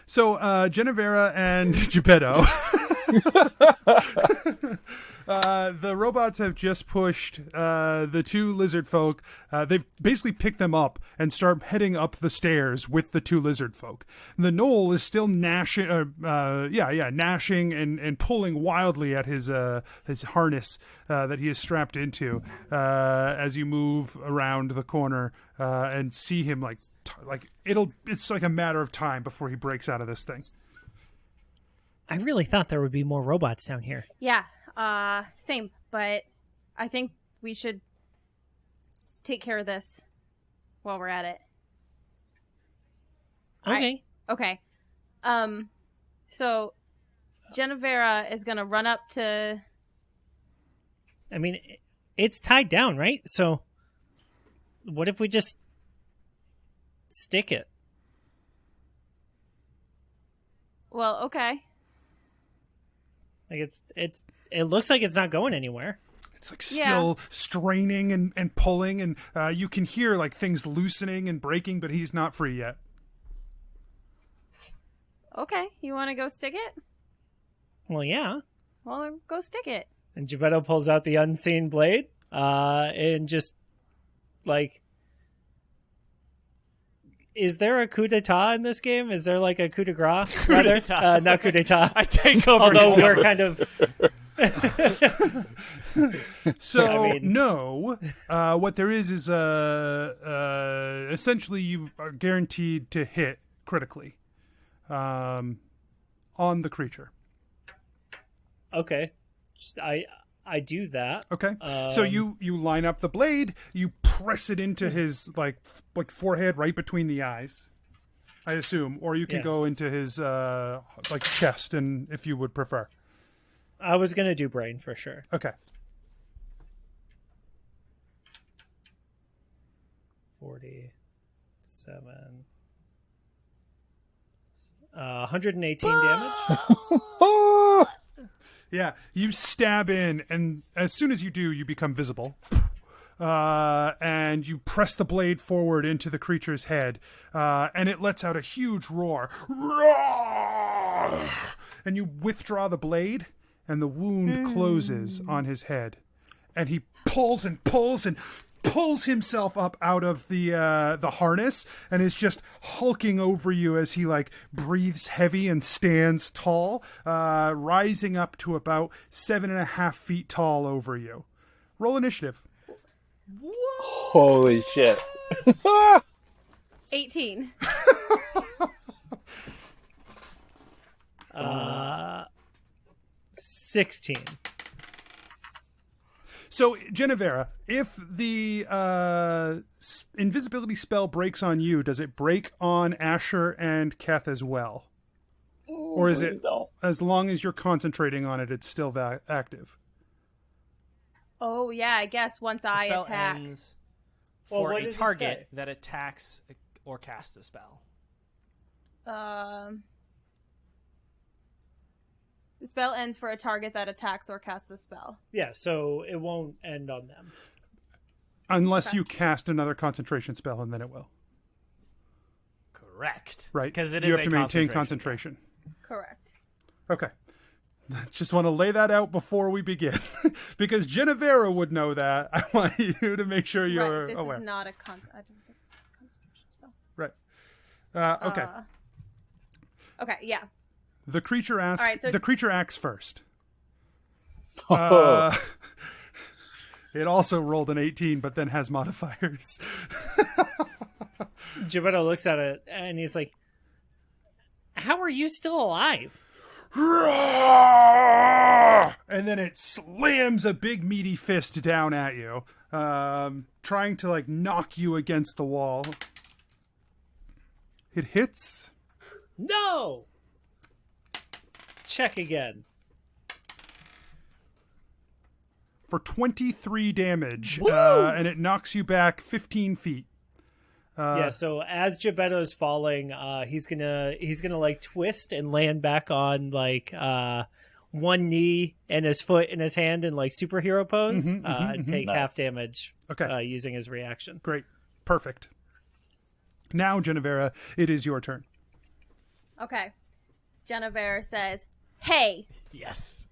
So, Jennuvera and Gebeddo. The robots have just pushed the two lizard folk. They've basically picked them up and start heading up the stairs with the two lizard folk. The gnoll is still gnashing, gnashing and pulling wildly at his harness that he is strapped into as you move around the corner and see him it's like a matter of time before he breaks out of this thing. I really thought there would be more robots down here. Yeah, same. But I think we should take care of this while we're at it. Okay. Okay. So Jennuvera is gonna run up to. I mean, it's tied down, right? So what if we just stick it? Well, okay. Like it looks like it's not going anywhere. It's like still straining and pulling, and you can hear like things loosening and breaking, but he's not free yet. Okay, you want to go stick it? Well, yeah. Well, then go stick it. And Gebeddo pulls out the unseen blade, and just like, is there a coup d'etat in this game? Is there like a coup de grace? Coup d'etat. Not coup d'etat. I take over. Although we're kind of. So I mean- no, what there is essentially you are guaranteed to hit critically on the creature. Okay, I do that. Okay, so you line up the blade, you press it into his like forehead, right between the eyes, I assume, or you can go into his chest, and if you would prefer. I was gonna do brain for sure. Okay. 47. 118 damage. Yeah, you stab in, and as soon as you do, you become visible. And you press the blade forward into the creature's head, and it lets out a huge roar. And you withdraw the blade, and the wound closes on his head. And he pulls himself up out of the harness and is just hulking over you as he like breathes heavy and stands tall, rising up to about 7.5 feet tall over you. Roll initiative. Holy shit. 18. 16. So, Jennuvera, if the invisibility spell breaks on you, does it break on Asher and Keth as well? Or is it, as long as you're concentrating on it, it's still active? Oh, yeah, I guess once I Spell attack. ends Well, for what a does it target say? that attacks or casts a spell. The spell ends for a target that attacks or casts a spell. Yeah, so it won't end on them. Unless you cast another concentration spell, and then it will. Correct. Right? Because it you is have to maintain concentration. Correct. Okay. Just want to lay that out before we begin. Because Jennuvera would know that. I want you to make sure you're Right, this aware. is not a I don't think it's a concentration spell. Right. Okay. Okay, yeah. The creature asks. All right, so- The creature acts first. Oh. It also rolled an 18, but then has modifiers. Gebetto looks at it and he's like, "How are you still alive?" And then it slams a big meaty fist down at you, trying to like knock you against the wall. It hits. No. Check again. For 23 damage, and it knocks you back 15 feet. Yeah, so as Gebetto is falling, he's gonna like twist and land back on like one knee and his foot in his hand in like superhero pose, and take Nice. half damage. Okay. Using his reaction. Great. Perfect. Now, Jennuvera, it is your turn. Okay. Jennuvera says, "Hey, Yes.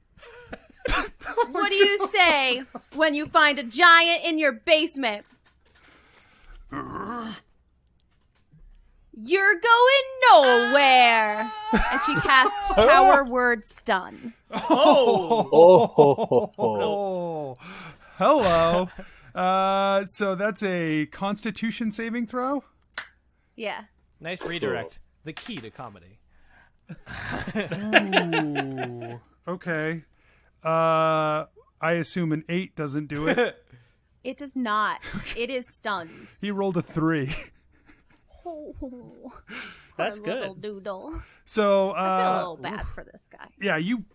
what do you say when you find a giant in your basement? You're going nowhere." And she casts Power Word Stun. Oh, hello. So that's a Constitution saving throw. Yeah. Nice redirect. The key to comedy. Ooh. Okay. I assume an 8 doesn't do it. It does not. It is stunned. He rolled a 3. That's Poor little good. doodle. So I feel a little bad for this guy. yeah, you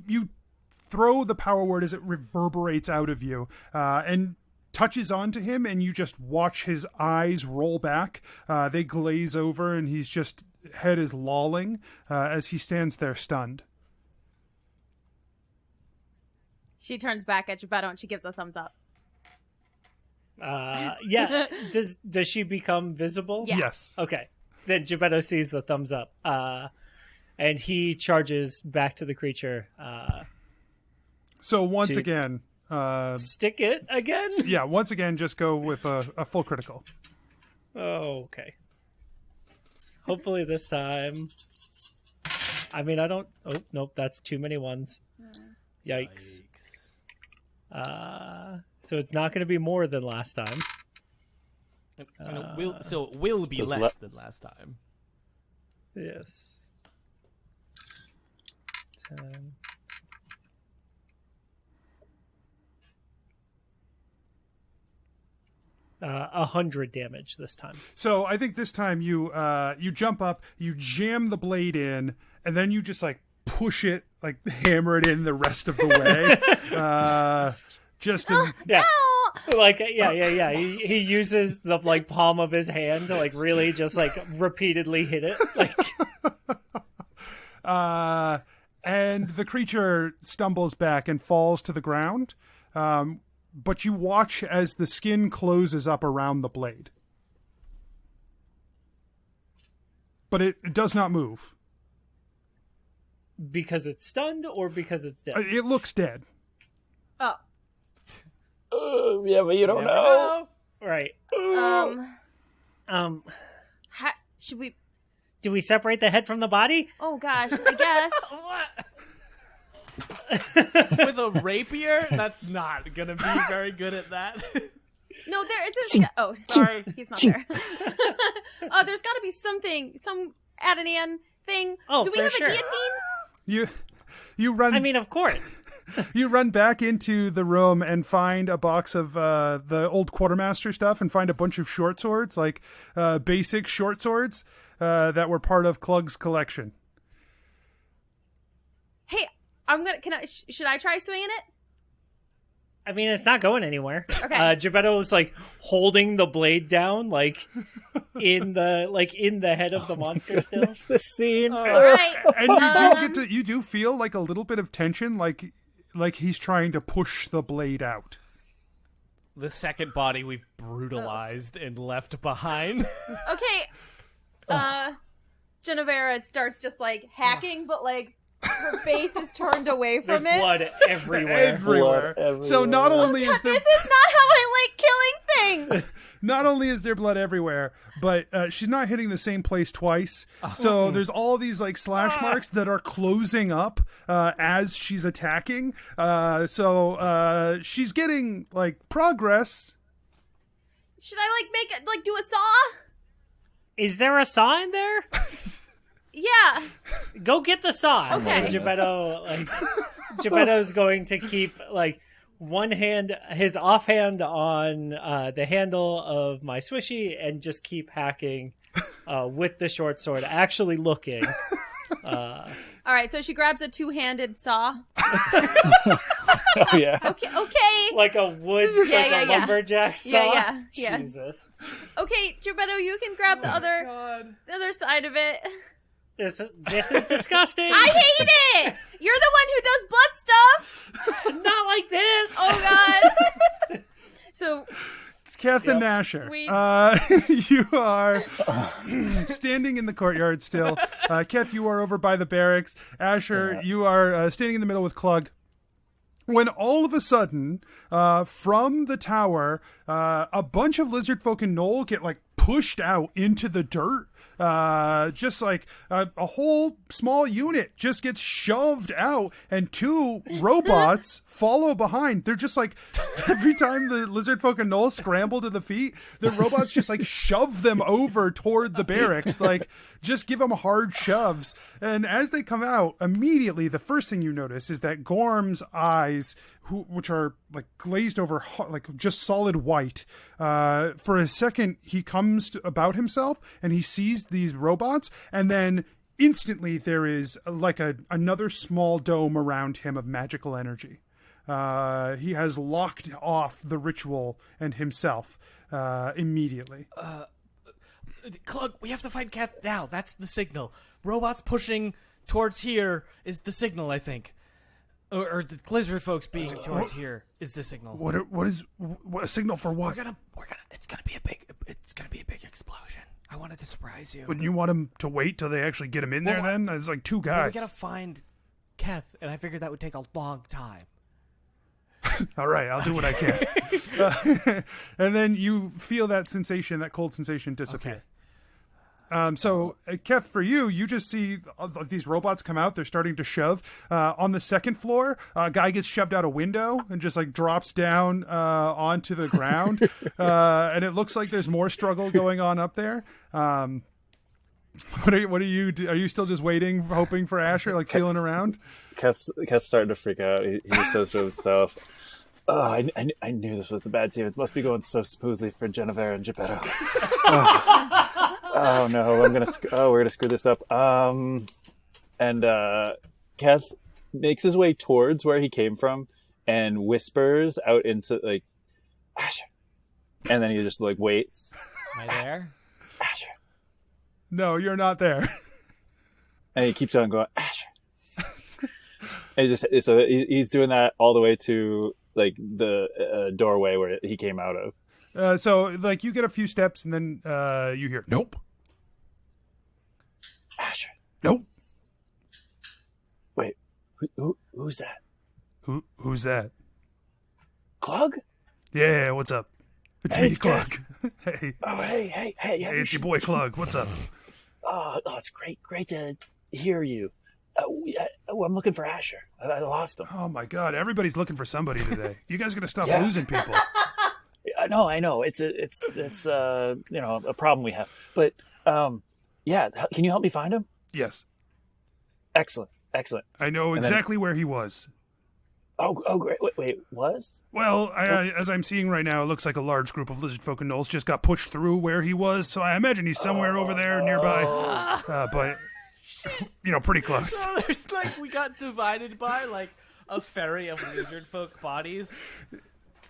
throw the power word as it reverberates out of you, and touches onto him, and you just watch his eyes roll back. They glaze over, and he's just head is lolling as he stands there stunned. She turns back at Gebetto and she gives a thumbs up. Yeah. Does she become visible? Yeah. Yes. Okay. Then Gebetto sees the thumbs up, and he charges back to the creature. So once To- again, Stick it again? yeah, once again, just go with a full critical. Oh, okay. Hopefully this time. I mean, I don't. Oh, nope, that's too many ones. Yikes. So it's not going to be more than last time. And it will be Does less than last time. Yes. 10. Uh, 100 damage this time. So I think this time you jump up, you jam the blade in, and then you just like push it, like hammer it in the rest of the way. Just in, Yeah. Like yeah. He uses the like palm of his hand to like really just like repeatedly hit it. Like and the creature stumbles back and falls to the ground. But you watch as the skin closes up around the blade. But it does not move. because it's stunned or because it's dead. It looks dead. Oh. Yeah, but you don't Never know. Right. Should we? Do we separate the head from the body? Oh gosh, I guess. With a rapier? That's not gonna be very good at that. No, there's. Oh, sorry, he's not there. There's got to be something, some Adonian thing. Oh, do we for have sure. a guillotine? You run. I mean, of course. You run back into the room and find a box of the old quartermaster stuff, and find a bunch of short swords, like basic short swords that were part of Clug's collection. Hey, should I try swinging it? I mean, it's not going anywhere. Okay. Gebeddo is like holding the blade down, like in the head of the monster still. That's the scene. All right. And you do feel like a little bit of tension, like he's trying to push the blade out. The second body we've brutalized and left behind. Okay. Jennuvera starts just like hacking, but like her face is turned away from There's it. blood everywhere. Blood So not only is This is not how I like killing things. not only is there blood everywhere, but she's not hitting the same place twice. So there's all these like slash marks that are closing up as she's attacking. So she's getting like progress. Should I do a saw? Is there a saw in there? Yeah. Go get the saw. Okay. And Gebeddo's going to keep like one hand, his offhand on the handle of my swishy, and just keep hacking with the short sword, actually looking. All right, so she grabs a two-handed saw. Oh, yeah. Okay. Like a wood, Yeah. lumberjack saw. Yeah. Jesus. Okay, Gebeddo, you can grab the other side of it. This is disgusting. I hate it! You're the one who does blood stuff! Not like this. Oh, God. So... Keth and Asher, you are standing in the courtyard still. Keth, you are over by the barracks. Asher, you are standing in the middle with Clug. When all of a sudden, from the tower, a bunch of lizard folk and Knoll get like pushed out into the dirt. Just like a whole small unit just gets shoved out, and two robots follow behind. They're just like, every time the lizard folk and Knoll scramble to the feet, the robots just like shove them over toward the barracks, like just give them hard shoves. And as they come out, immediately the first thing you notice is that Gorm's eyes, which are like glazed over, like just solid white. For a second, he comes about himself and he sees these robots, and then instantly there is like another small dome around him of magical energy. He has locked off the ritual and himself immediately. Clug, we have to find Keth now. That's the signal. Robots pushing towards here is the signal, I think. Or the lizard folks being towards here is the signal. What a signal for what? It's gonna be a big explosion. I wanted to surprise you. Wouldn't you want him to wait till they actually get him in there then? There's like two guys. We gotta find Keth, and I figured that would take a long time. All right, I'll do what I can. And then you feel that sensation, that cold sensation disappear. Okay. So, Keth, for you, you just see these robots come out. They're starting to shove. On the second floor, a guy gets shoved out a window and just like drops down onto the ground. And it looks like there's more struggle going on up there. What are you do? Are you still just waiting, hoping for Asher, like feeling around? Keth's starting to freak out. He says to himself, "Oh, I knew this was the bad team. It must be going so smoothly for Jennuvera and Gebeddo. Oh no, we're gonna screw this up." And Keth makes his way towards where he came from and whispers out into like, "Asher," and then he just like waits. Am I there? Asher. No, you're not there. And he keeps on going, Asher. And he's doing that all the way to like the doorway where he came out of. So like you get a few steps and then you hear, "Nope. Asher. Nope. Wait, who's that? Who's that?" Clug? Yeah, what's up? It's Hey, me, it's Clug. Hey. Oh, hey. Hey, it's your boy, Clug. What's up? Oh, it's great to hear you. I'm looking for Asher. I lost him. Oh, my God. Everybody's looking for somebody today. You guys got to stop Yeah. losing people. I know. It's a problem we have. But yeah, can you help me find him? Yes. Excellent. I know exactly where he was. Oh, great. Wait, was? Well, as I'm seeing right now, it looks like a large group of lizard folk and gnolls just got pushed through where he was, so I imagine he's somewhere over there nearby. But, pretty close. So there's we got divided by a ferry of lizard folk bodies.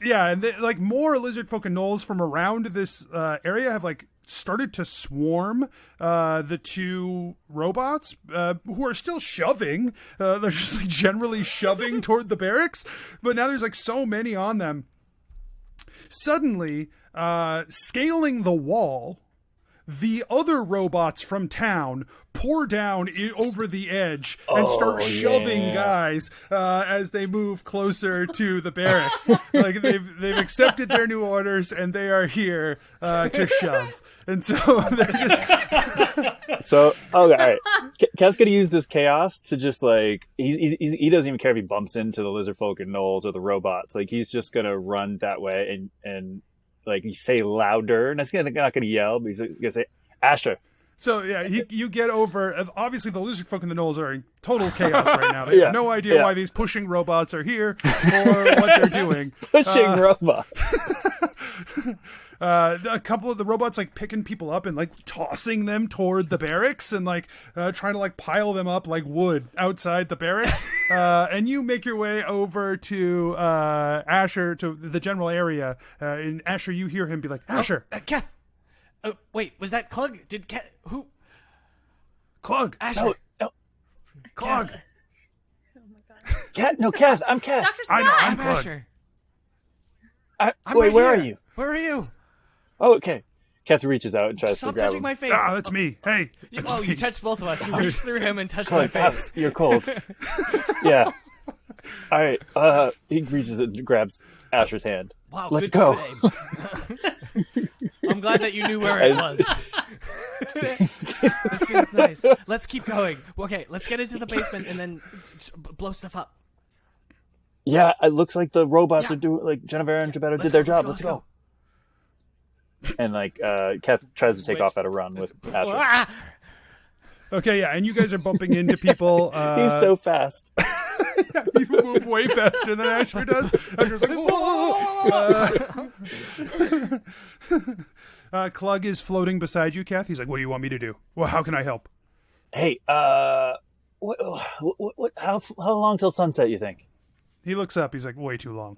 Yeah, and more lizard folk and gnolls from around this area have started to swarm the two robots who are still shoving. They're just generally shoving toward the barracks, but now there's so many on them. Suddenly, scaling the wall, the other robots from town pour down over the edge and start shoving guys as they move closer to the barracks. They've accepted their new orders and they are here to shove. And so they're just. All right. Kev's gonna use this chaos to just he doesn't even care if he bumps into the lizard folk and gnolls or the robots. He's just gonna run that way and you say louder, and not gonna yell, but he's gonna say Asher. So yeah, you get over. Obviously, the lizard folk and the gnolls are in total chaos right now. They have no idea why these pushing robots are here or what they're doing. Pushing robots. A couple of the robots picking people up and tossing them toward the barracks and trying to pile them up like wood outside the barracks. And you make your way over to Asher, to the general area. And Asher, you hear him be like, Asher, Keth. Wait, was that Clug? Did Keth? Who? Clug. Asher. No. Clug. Oh my god. Keth. No, Keth. I'm Keth. Dr. Scott! I know, I'm I'm Clug. Asher. Wait, where here. are you? Where are you? Oh, okay. Keth reaches out and tries Stop to grab touching him. my face. Ah, that's me. Hey. That's me. You touched both of us. You reached through him and touched my face. You're cold. Yeah. All right. He reaches and grabs Asher's hand. Wow, Let's good go. aim. I'm glad that you knew where it was. This feels nice. Let's keep going. Okay, let's get into the basement and then blow stuff up. Yeah, it looks like the robots are doing Jennuvera and ReedJebeddo did their job. Let's go. And Keth tries to take off at a run with Asher. Okay, yeah, and you guys are bumping into people. He's so fast. You move way faster than Asher does. Asher's like, whoa! Clug is floating beside you, Keth. He's like, what do you want me to do? Well, how can I help? Hey, what? How long till sunset? You think? He looks up. He's like, way too long.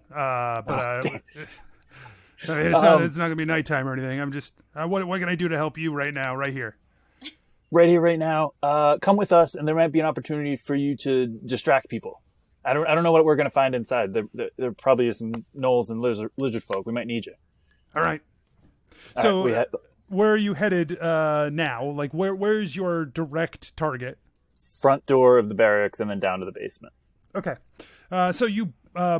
It's not going to be nighttime or anything. I'm just, what can I do to help you right now, right here? Right here, right now. Come with us, and there might be an opportunity for you to distract people. I don't know what we're going to find inside. There probably is some gnolls and lizard folk. We might need you. All right. All So, right, where are you headed now? Where's your direct target? front door of the barracks and then down to the basement. Okay. So you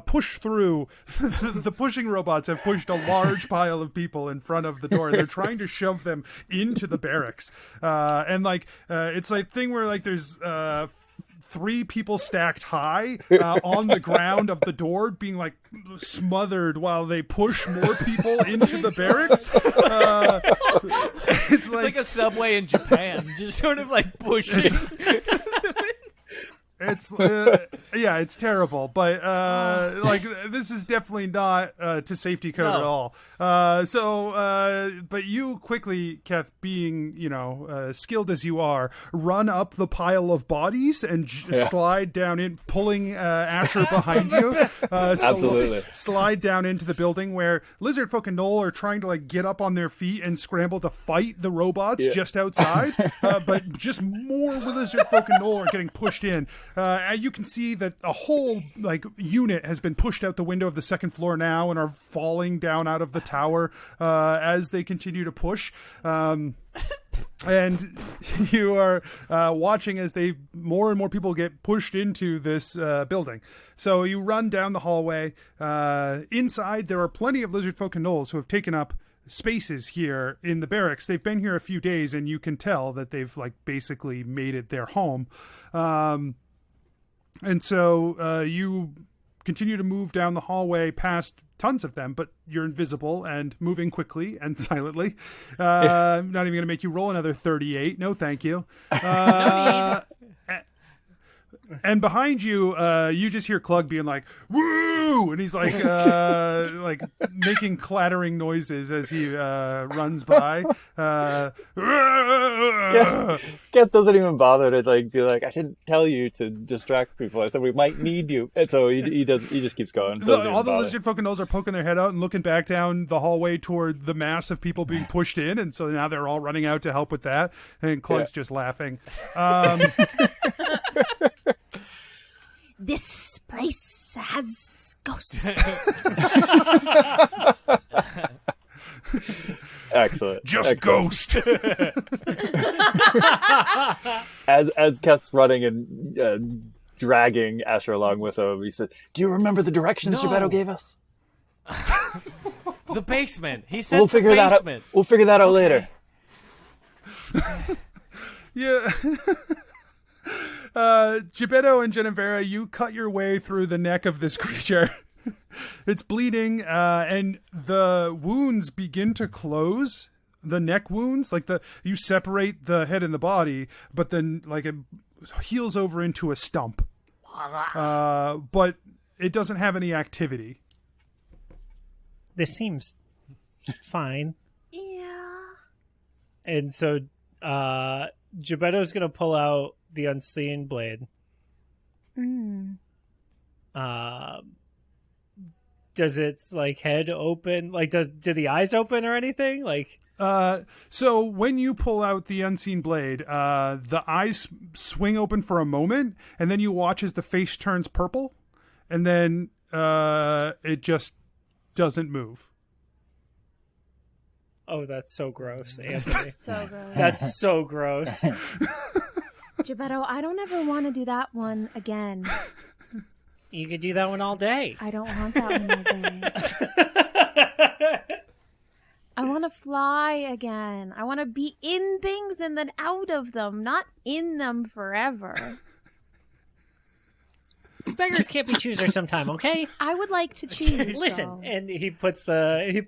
push through. The pushing robots have pushed a large pile of people in front of the door, and they're trying to shove them into the barracks. It's like thing where there's 3 people stacked high on the ground of the door, being smothered while they push more people into the barracks. It's like a subway in Japan, just sort of pushing. It's it's terrible, but this is definitely not to safety code at all. But you quickly, Keth, being skilled as you are, run up the pile of bodies and slide down in, pulling Asher behind you. Absolutely. Slide down into the building where lizard folk and Noel are trying to get up on their feet and scramble to fight the robots just outside. But just more lizard folk and Noel are getting pushed in. You can see that a whole unit has been pushed out the window of the second floor now and are falling down out of the tower as they continue to push. And you are watching as more and more people get pushed into this building. So you run down the hallway. Inside, there are plenty of lizard folk and gnolls who have taken up spaces here in the barracks. They've been here a few days, and you can tell that they've basically made it their home. And so you continue to move down the hallway past tons of them, but you're invisible and moving quickly and silently. I'm not even going to make you roll another 38. No, thank you. And behind you, you just hear Clug being like, "Woo!" And he's like making clattering noises as he runs by. Keth doesn't even bother to be like, I didn't tell you to distract people. I said we might need you, and so he just keeps going. All the lizard folk and gnolls are poking their head out and looking back down the hallway toward the mass of people being pushed in, and so now they're all running out to help with that. And Clug's just laughing. This place has ghosts. Excellent. Just Excellent. ghost. As Keth's running and dragging Asher along with him, he said, "Do you remember the directions Jebeddo gave us?" The basement. He said We'll figure that out. We'll figure that out later. Yeah. Jebeddo and Jennuvera, you cut your way through the neck of this creature. It's bleeding, and the wounds begin to close. The neck wounds, you separate the head and the body, but then it heals over into a stump. But it doesn't have any activity. This seems fine. Yeah. And so Jebeddo's going to pull out the unseen blade. Does its head open? Do the eyes open or anything? So when you pull out the unseen blade, the eyes swing open for a moment, and then you watch as the face turns purple, and then it just doesn't move. Oh, that's so gross, Anthony. So gross. That's so gross. Jebeddo, I don't ever want to do that one again. You could do that one all day. I don't want that one all day. I want to fly again. I want to be in things and then out of them, not in them forever. Beggars can't be choosers sometime, okay? I would like to choose. Listen, though. and he puts the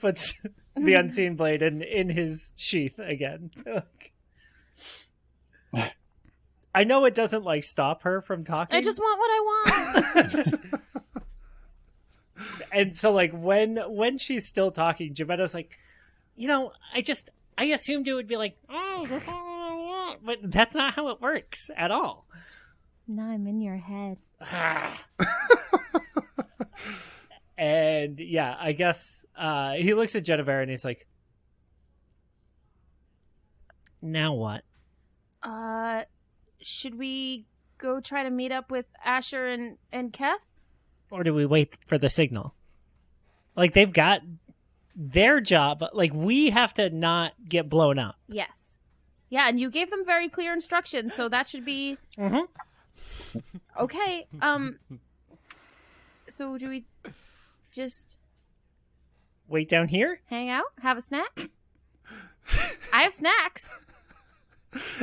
unseen blade in his sheath again. I know it doesn't stop her from talking. I just want what I want. And so when she's still talking, Jebeddo's I assumed it would be oh, but that's not how it works at all. No, I'm in your head. And yeah, I guess he looks at Jennuvera and he's like, now what? Should we go try to meet up with Asher and Keth? Or do we wait for the signal? They've got their job. We have to not get blown up. Yes. Yeah, and you gave them very clear instructions, so that should be... Mm-hmm. Okay, so do we just... Wait down here? hang out? Have a snack? I have snacks.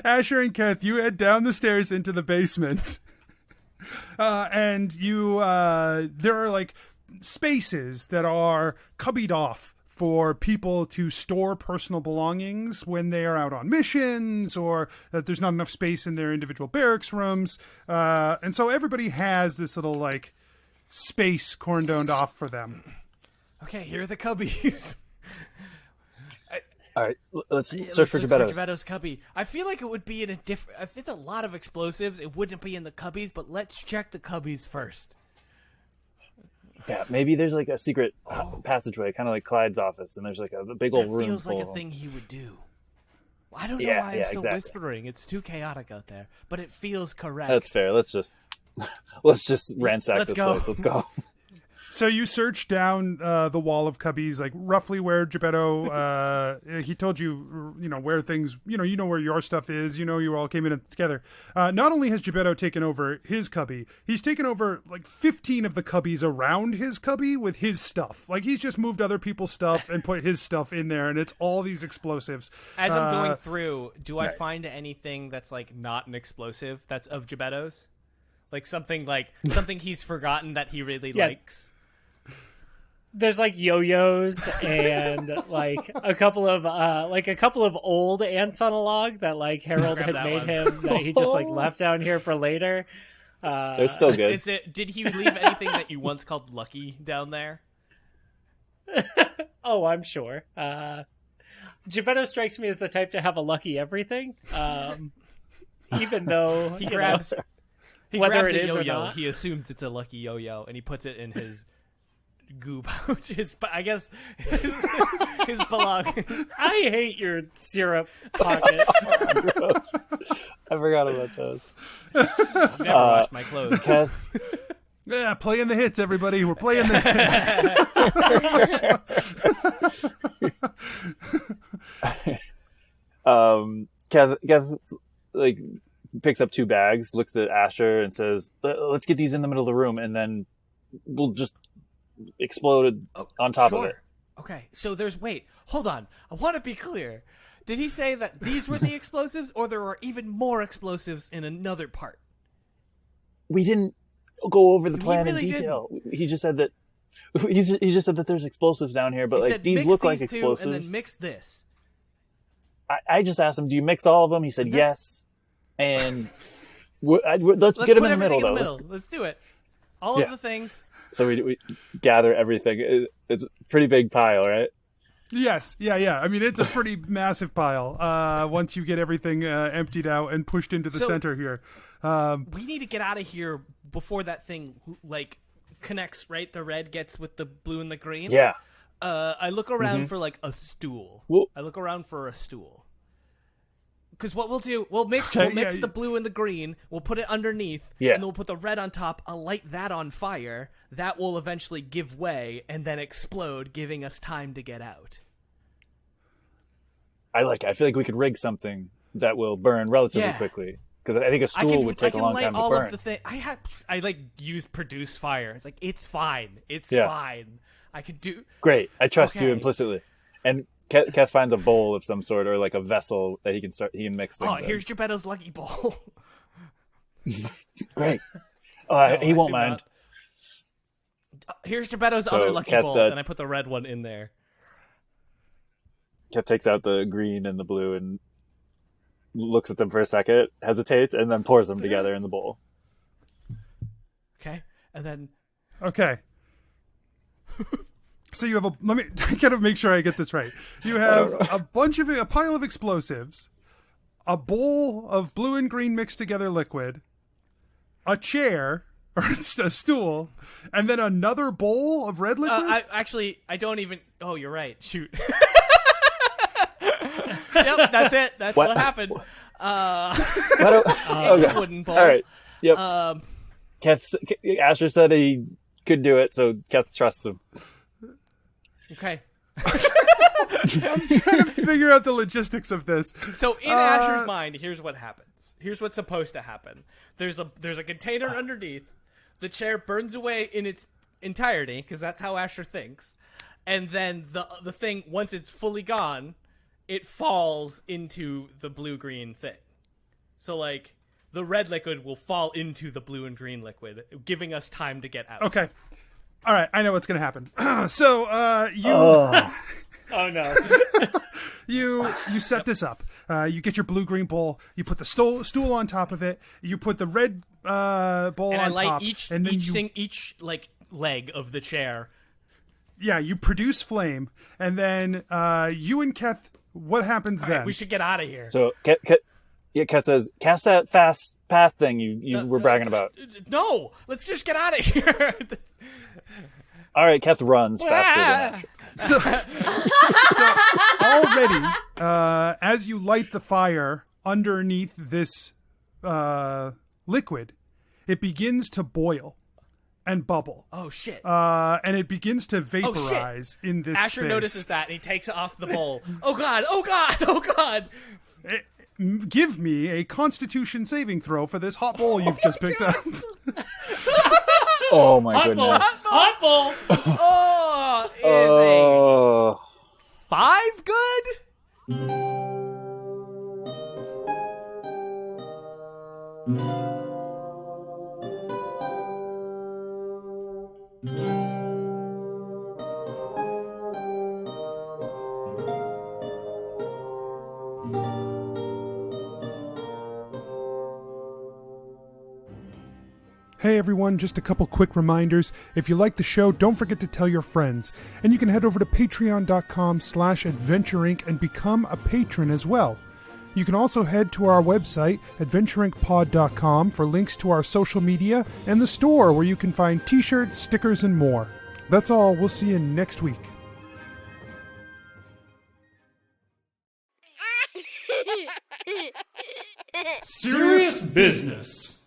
Asher and Keth, you head down the stairs into the basement. And you, there are spaces that are cubbied off for people to store personal belongings when they are out on missions, or that there's not enough space in their individual barracks rooms. And so everybody has this little space cordoned off for them. Okay, here are the cubbies. All right, let's search for Jebeddo's cubby. I feel like it would be in a different... If it's a lot of explosives, it wouldn't be in the cubbies, but let's check the cubbies first. Yeah, maybe there's a secret passageway, kind of like Clyde's office, and there's a big old room feels full like of a them. thing he would do. I don't know why I'm still exactly. whispering. It's too chaotic out there, but it feels correct. That's fair. Let's just ransack this place. Let's go. So you search down the wall of cubbies, like roughly where Jebeddo, he told you, where things, you know where your stuff is, you all came in together. Not only has Jebeddo taken over his cubby, he's taken over like 15 of the cubbies around his cubby with his stuff. Like he's just moved other people's stuff and put his stuff in there, and it's all these explosives. As I'm going through, do I nice. find anything that's like not an explosive that's of Jebeddo's? Like something he's forgotten that he really likes? There's like yo-yos and like a couple of old ants on a log that like Harold had made him that he just like left down here for later. They're still good. Did he leave anything that you once called Lucky down there? Oh, I'm sure. Jebeddo strikes me as the type to have a lucky everything. Even though he grabs whether grabs it a is or yo-yo, not. he assumes it's a lucky yo-yo, and he puts it in his goo pouch. I guess his belongings. I hate your syrup pocket. Gross. I forgot about those. I've never washed my clothes. Keth, Yeah, playing the hits, everybody. We're playing the hits. Keth like picks up 2 bags, looks at Asher, and says, "Let's get these in the middle of the room, and then we'll just explode on top of it." Okay, so hold on. I want to be clear. Did he say that these were the explosives, or there were even more explosives in another part? We didn't go over the plan really in detail. He just said that he just said that there's explosives down here, but He like said, these mix look like these two explosives. and then mix this. I just asked him, "Do you mix all of them?" He said yes. And let's get them in the middle, though. Let's do it. All of the things. So we gather everything. It's a pretty big pile, right? Yes, yeah. I mean, it's a pretty massive pile. Once you get everything emptied out and pushed into the center here, we need to get out of here before that thing like connects. Right, the red gets with the blue and the green. Yeah. I look around for like a stool. Well, I look around for a stool. Because what we'll do, we'll mix the blue and the green. We'll put it underneath, and then we'll put the red on top. I'll light that on fire. That will eventually give way and then explode, giving us time to get out. I feel like we could rig something that will burn relatively quickly. Because I think a stool would take a long time to all burn. Of the thing. I used produce fire. It's like it's fine. It's fine. I can do. Great. I trust you implicitly. And Keth finds a bowl of some sort, or like a vessel that he can mix things in. Here's Jebeddo's lucky bowl. Great. He won't mind. Here's Jebeddo's other lucky bowl, and I put the red one in there. Keth takes out the green and the blue and looks at them for a second, hesitates, and then pours them together in the bowl. Okay, and then... Okay. So you have I gotta make sure I get this right. You have a pile of explosives, a bowl of blue and green mixed together liquid, a chair, or a stool, and then another bowl of red liquid? I don't even... Oh, you're right. Shoot. Yep, that's it. That's what happened. It's a wooden bowl. All right. Yep. Asher said he could do it, so Keth trusts him. Okay. I'm trying to figure out the logistics of this. So in Asher's mind, here's what happens. Here's what's supposed to happen. There's a container underneath. The chair burns away in its entirety, because that's how Asher thinks. And then the thing, once it's fully gone, it falls into the blue-green thing. So, like, the red liquid will fall into the blue and green liquid, giving us time to get out. Okay. All right, I know what's going to happen. You... Oh, no. You set this up. You get your blue-green bowl. You put the stool on top of it. You put the red bowl on top. And I light top. each leg of the chair. Yeah, you produce flame. And then you and Keth, what happens then? Right, we should get out of here. So Keth says, cast that fast path thing you were bragging about. No! Let's just get out of here! All right, Keth runs faster than Asher. So already, as you light the fire underneath this liquid, it begins to boil. and bubble. Oh shit! And it begins to vaporize in this Asher space. notices that and he takes it off the bowl. Oh god! Oh god! Oh god! Give me a Constitution saving throw for this hot bowl you've just picked up. Oh my goodness. Hot bowl. Oh, is Oh. a 5 good? Hey everyone, just a couple quick reminders. If you like the show, don't forget to tell your friends. And you can head over to patreon.com/adventureinc and become a patron as well. You can also head to our website, adventureincpod.com, for links to our social media and the store where you can find t-shirts, stickers, and more. That's all. We'll see you next week. Serious business.